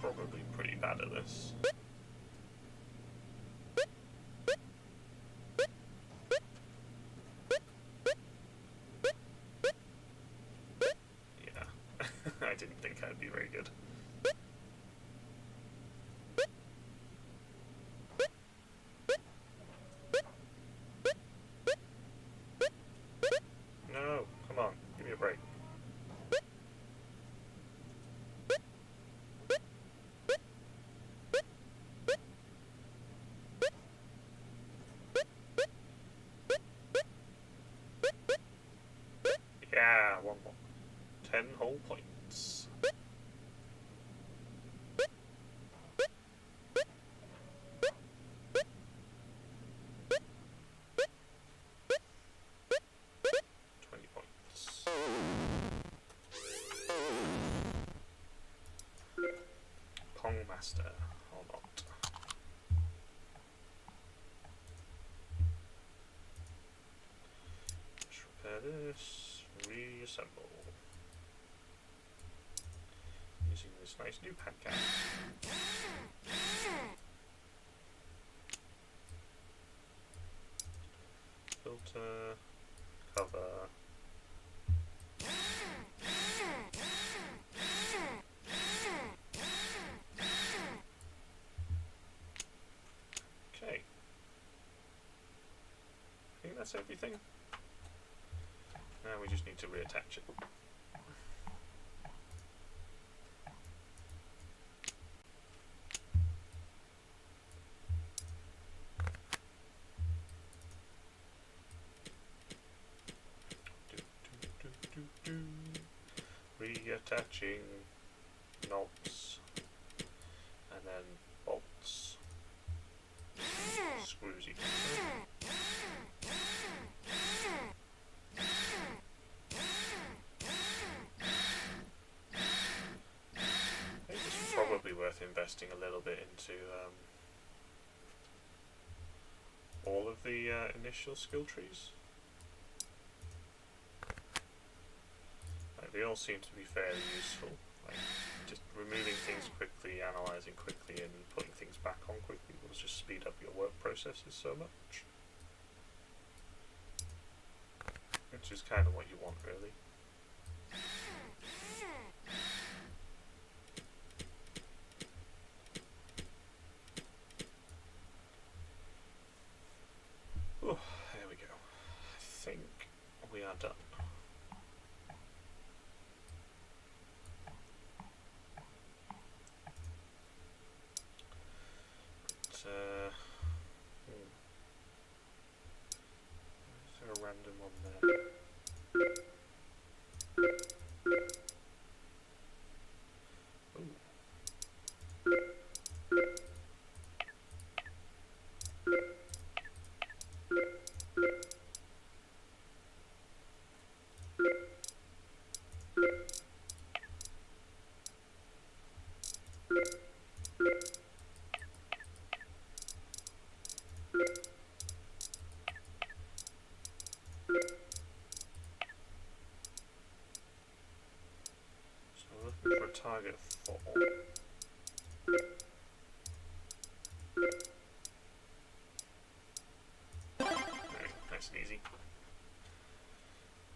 Probably pretty bad at this. Yeah, I didn't think I'd be very good. No, come on, give me a break. Yeah, one more. 10 whole points. Pong Master, or not. Let's repair this, reassemble. Using this nice new pan cam. Filter, cover. Okay. I think that's everything. Now we just need to reattach it. Reattaching knobs and then bolts, screws you can I think this is probably worth investing a little bit into all of the initial skill trees. They all seem to be fairly useful, like just removing things quickly, analysing quickly and putting things back on quickly will just speed up your work processes so much. Which is kind of what you want, really. are done. But, is there a random one there? Ooh. So we're looking for a target 4. Right, nice and easy.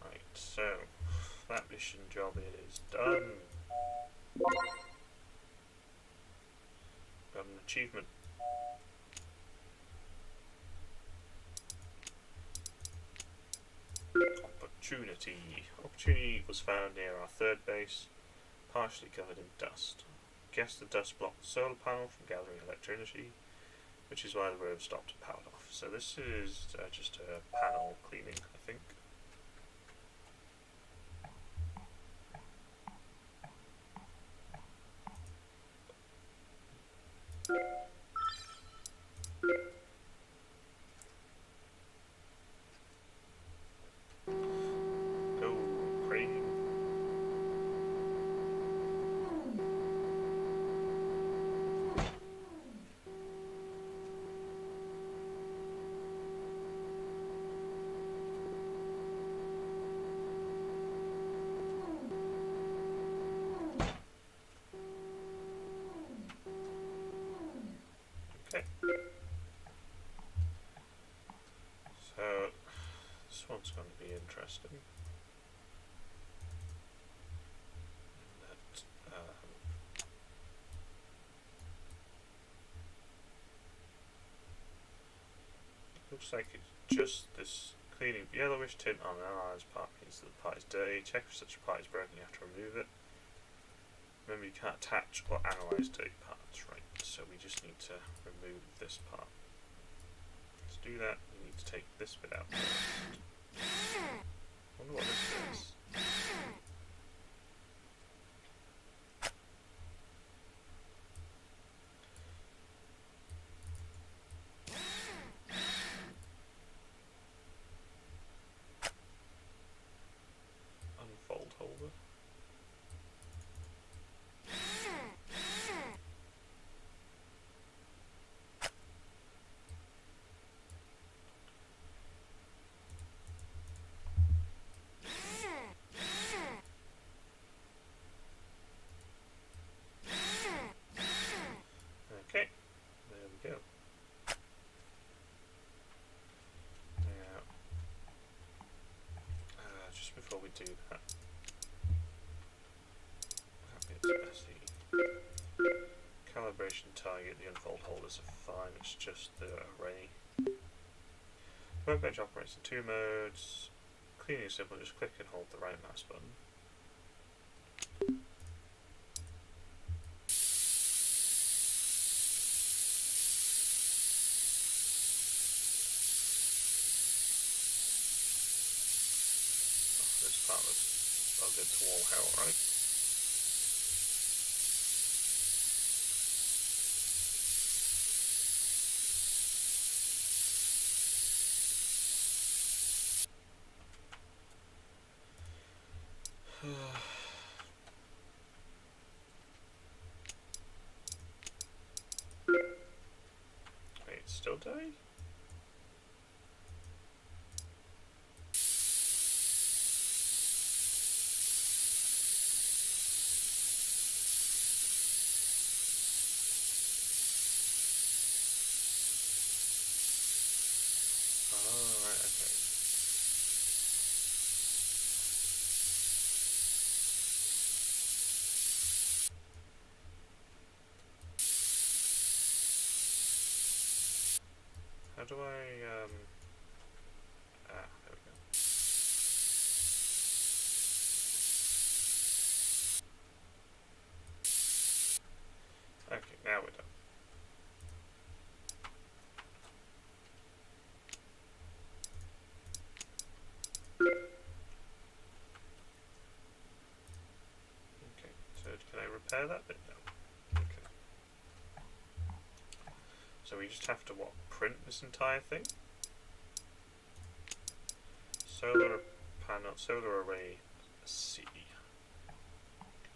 Right, so that mission job is done. Got an achievement. Opportunity. Opportunity was found near our third base, partially covered in dust. Guess the dust blocked the solar panel from gathering electricity, which is why the road stopped and powered off. So this is just a panel cleaning, I think. Go, crane. Okay. So this one's going to be interesting. That looks like it's just this cleaning yellowish tint on an analyzed part means that the part is dirty. Check if such a part is broken, you have to remove it. Remember, you can't attach or analyze dirty parts, right? So we just need to remove this part. To do that, we need to take this bit out first. Wonder what this is. Unfold holder. Okay, there we go. Now, just before we do that, bit's messy. Calibration target, the unfold holders are fine, it's just the array. Workbench operates in 2 modes. Cleaning is simple, just click and hold the right mouse button. This part was bugged to all hell, right? Wait, it's still day? Oh, right, okay. How do I, there we go. fire that bit down. Okay. So we just have to what? Print this entire thing? Solar panel, solar array C. Can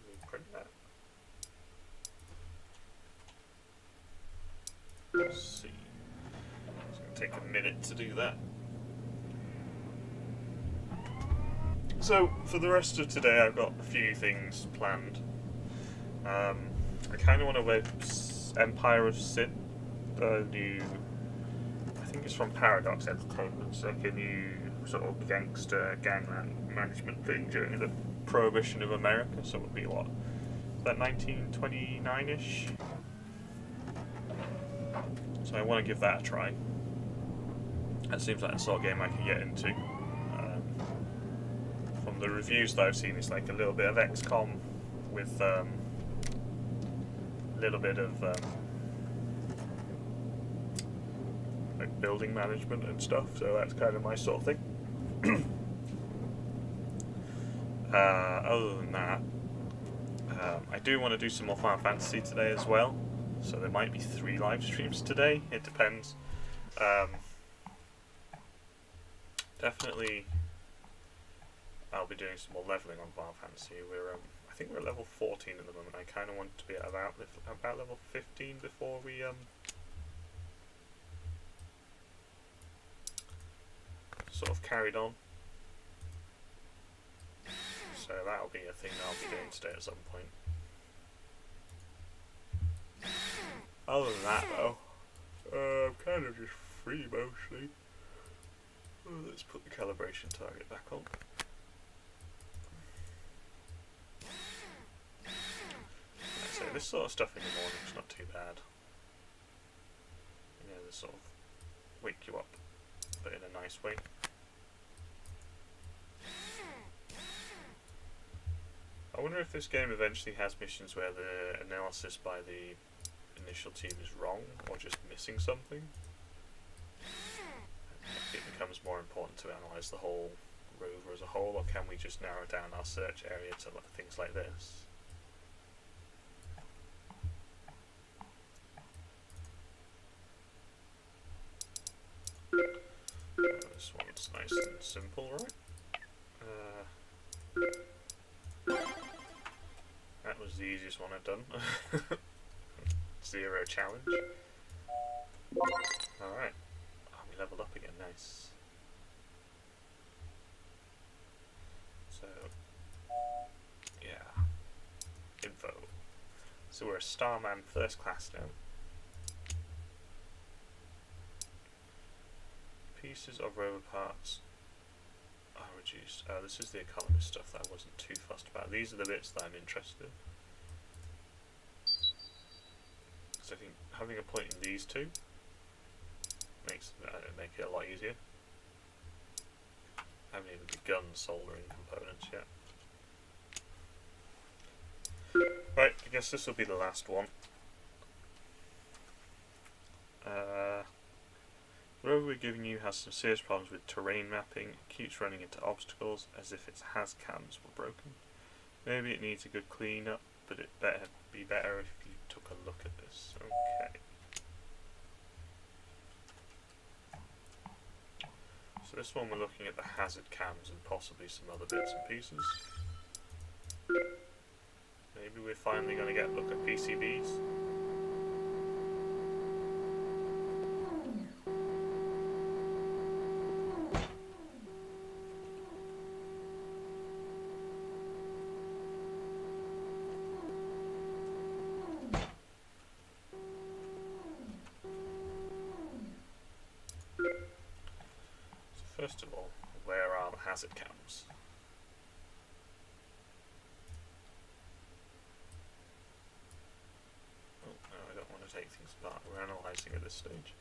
we print that? C. It's going to take a minute to do that. So, for the rest of today, I've got a few things planned. I kind of want to web Empire of Sin, the new. I think it's from Paradox Entertainment. It's like a new sort of gangster gangland management thing during the Prohibition of America. So it would be what? That 1929-ish. So I want to give that a try. That seems like the sort of game I can get into. From the reviews that I've seen, it's like a little bit of XCOM with a little bit of like building management and stuff. So that's kind of my sort of thing. Other than that, I do want to do some more Final Fantasy today as well. So there might be 3 live streams today. It depends. Definitely, I'll be doing some more leveling on Final Fantasy. I think we're at level 14 at the moment. I kind of want to be at about level 15 before we sort of carried on. So that'll be a thing that I'll be doing today at some point. Other than that, though, I'm kind of just free mostly. Let's put the calibration target back on. So this sort of stuff in the morning is not too bad. You know, this sort of wake you up, but in a nice way. I wonder if this game eventually has missions where the analysis by the initial team is wrong, or just missing something. It becomes more important to analyse the whole rover as a whole, or can we just narrow down our search area to things like this? This one's nice and simple, right? That was the easiest one I've done. 0 challenge. Alright. Oh, we leveled up again, nice. So, yeah. Info. So we're a Starman first class now. Pieces of rover parts are reduced. This is the economist stuff that I wasn't too fussed about. These are the bits that I'm interested in. Because I think having a point in these two makes make it a lot easier. I haven't even begun soldering components yet. Right, I guess this will be the last one. The rover we're giving you has some serious problems with terrain mapping. It keeps running into obstacles as if its has-cams were broken. Maybe it needs a good clean up, but it be better if you took a look at this. Okay. So this one we're looking at the hazard cams and possibly some other bits and pieces. Maybe we're finally going to get a look at PCBs. First of all, where are the hazard cams? Oh, no, I don't want to take things apart. We're analysing at this stage.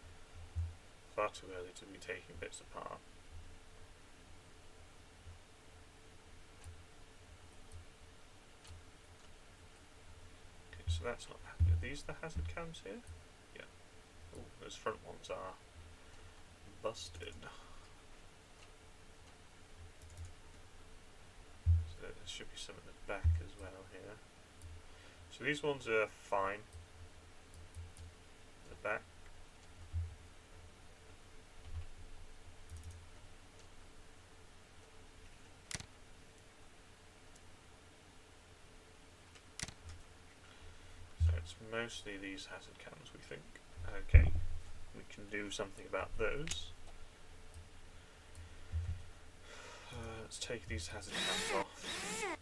Far too early to be taking bits apart. Okay, so that's not... Are these the hazard cams here? Yeah. Oh, those front ones are busted. There should be some at the back as well here. So these ones are fine. The back. So it's mostly these hazard cams, we think. Okay, we can do something about those. Let's take these hazard cams off.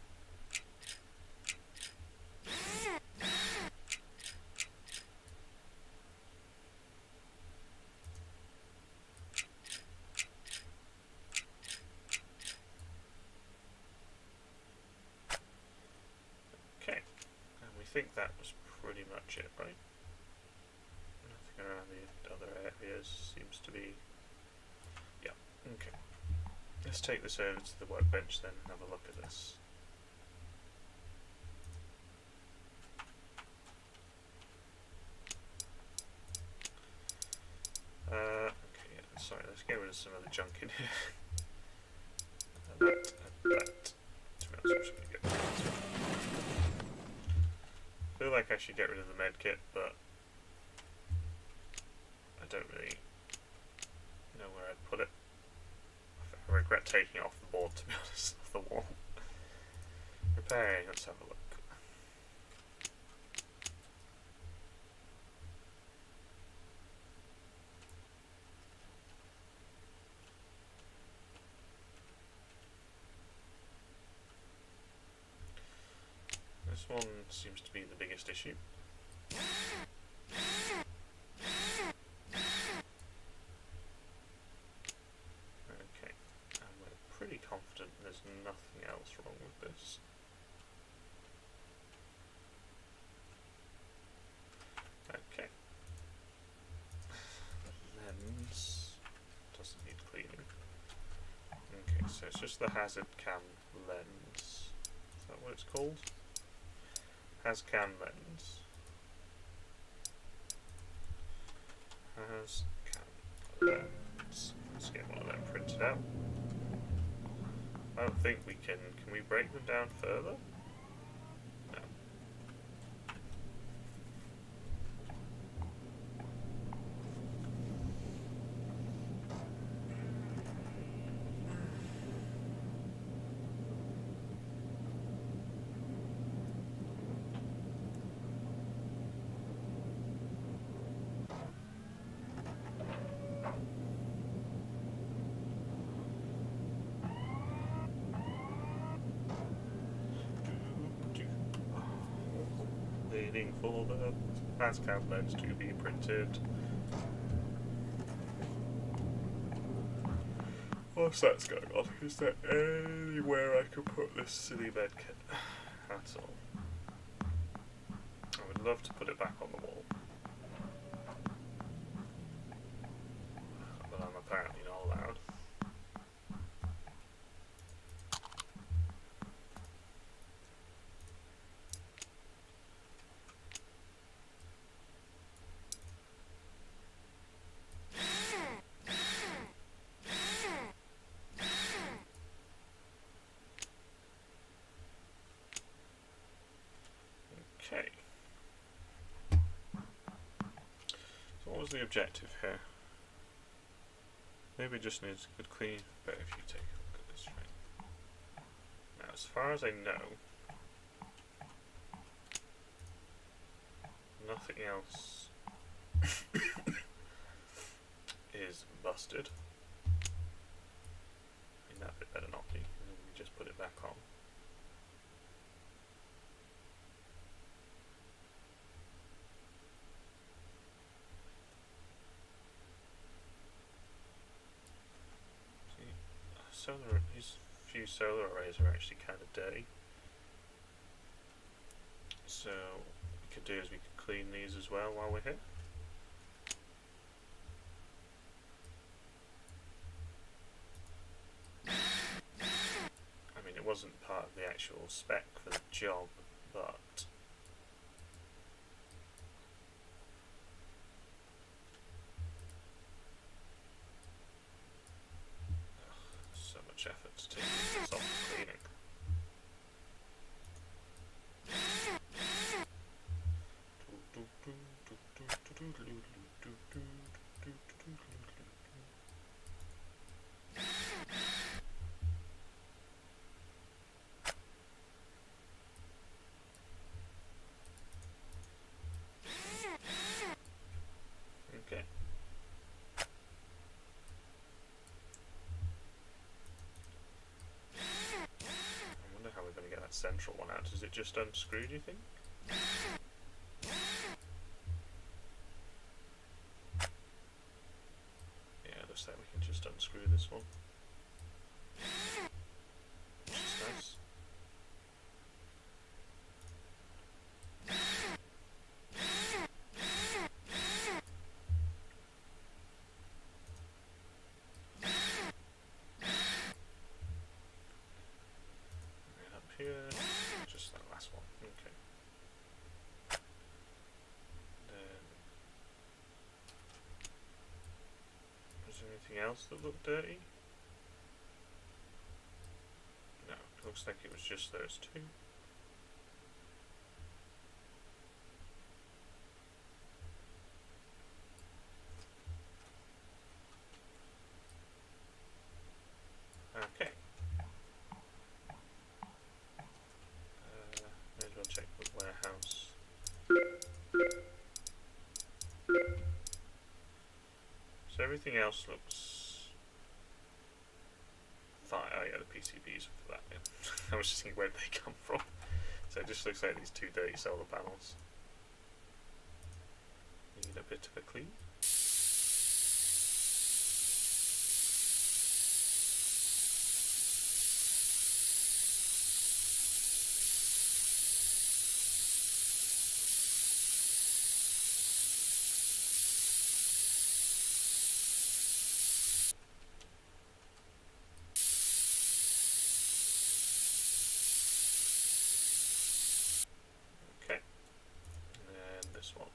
Okay, and we think that was pretty much it, right? Nothing around the other areas seems to be... Yeah, okay. Let's take this over to the workbench then and have a look at this. Okay, yeah, sorry, let's get rid of some of the junk in here. And that, and that. To be honest, I'm just going to get rid of that. I feel like I should get rid of the med kit, but I don't really know where I'd put it. I regret taking it off the board, to be honest, off the wall. Repairing, let's have a look. This one seems to be the biggest issue. Okay, and we're pretty confident there's nothing else wrong with this. Okay. The lens doesn't need cleaning. Okay, so it's just the hazard cam lens. Is that what it's called? Hazcam lens. Hazcam lens. Let's get one of them printed out. I don't think we can. Can we break them down further? No. Waiting for the Hazcam lens to be printed. Whilst that's going on, is there anywhere I could put this silly medkit at all? I would love to put it back on the wall, but I'm apparently not allowed. Okay. So what was the objective here? Maybe it just needs a good clean, but if you take a look at this right. Now as far as I know, nothing else is busted. I mean that bit better not be, and then we just put it back on. These few solar arrays are actually kind of dirty. So what we could do is we could clean these as well while we're here. I mean, it wasn't part of the actual spec for the job, but so much effort to take this off cleaning. central one out, does it just unscrew, do you think? Yeah, it looks like we can just unscrew this one. Which is nice. And up here, just that last one. Okay. Is there anything else that looked dirty? No, it looks like it was just those two. Okay. May as well check the warehouse. So everything else looks fine. Oh yeah, the PCBs for that. Yeah. I was just thinking where did they come from. So it just looks like these two dirty solar panels. Need a bit of a clean. Okay. And this one.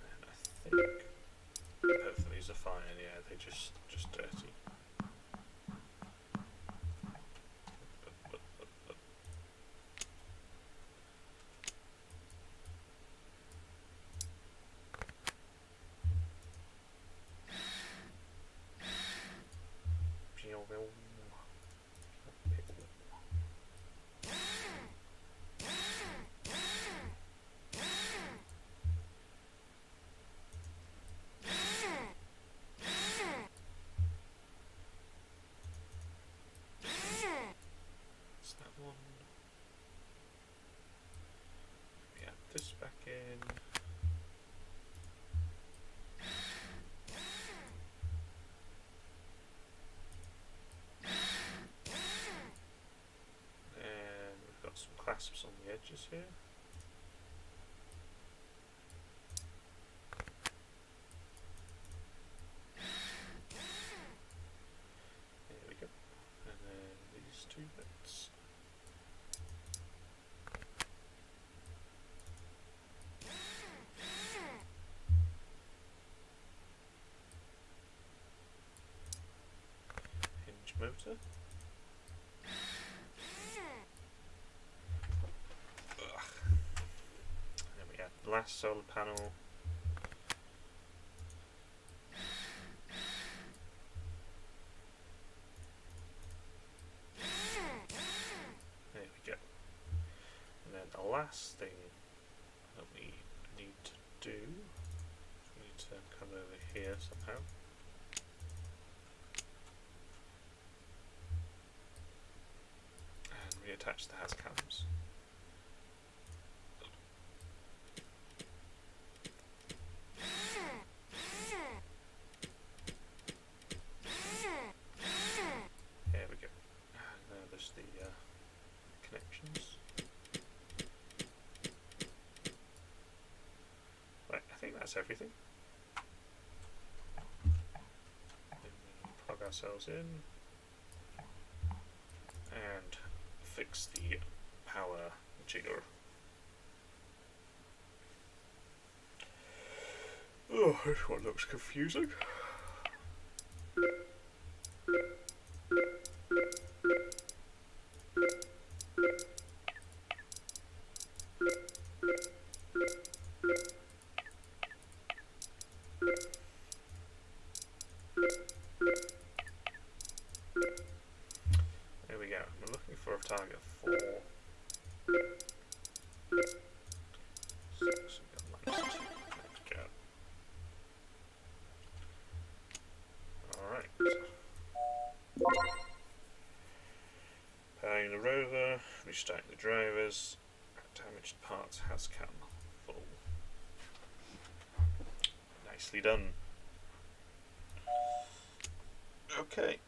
And I think both of these are fine. Yeah, they're just dirty. It's that one. Yeah, this back in. And we've got some clasps on the edges here. There we go. And then these two bits. Hinge motor. Then we add the last solar panel. There we go. And then the last thing that we need to do, we need to come over here somehow. And reattach the hascams. There we go. And now there's the connections. that's everything. Plug ourselves in and fix the power jigger. Oh, this one looks confusing. There we go. We're looking for a target 4. 6. There we go. Alright. Powering the rover, restart the drivers. Damaged parts has come full. Nicely done. Okay.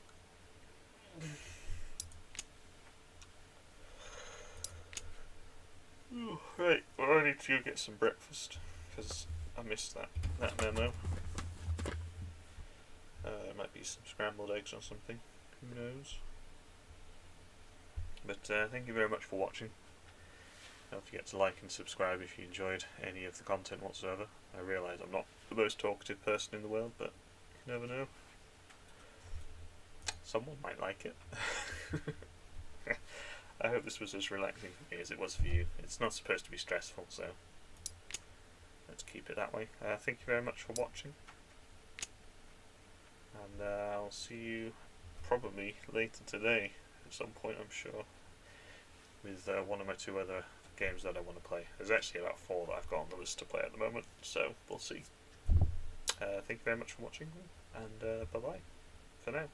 Ooh, right, well, I need to go get some breakfast because I missed that memo. It might be some scrambled eggs or something. Who knows? But thank you very much for watching. Don't forget to like and subscribe if you enjoyed any of the content whatsoever. I realise I'm not the most talkative person in the world, but you never know. Someone might like it. I hope this was as relaxing for me as it was for you. It's not supposed to be stressful, so let's keep it that way. Thank you very much for watching, and I'll see you probably later today at some point, I'm sure, with one of my 2 other games that I want to play. There's actually about 4 that I've got on the list to play at the moment, so we'll see. Thank you very much for watching, and bye bye for now.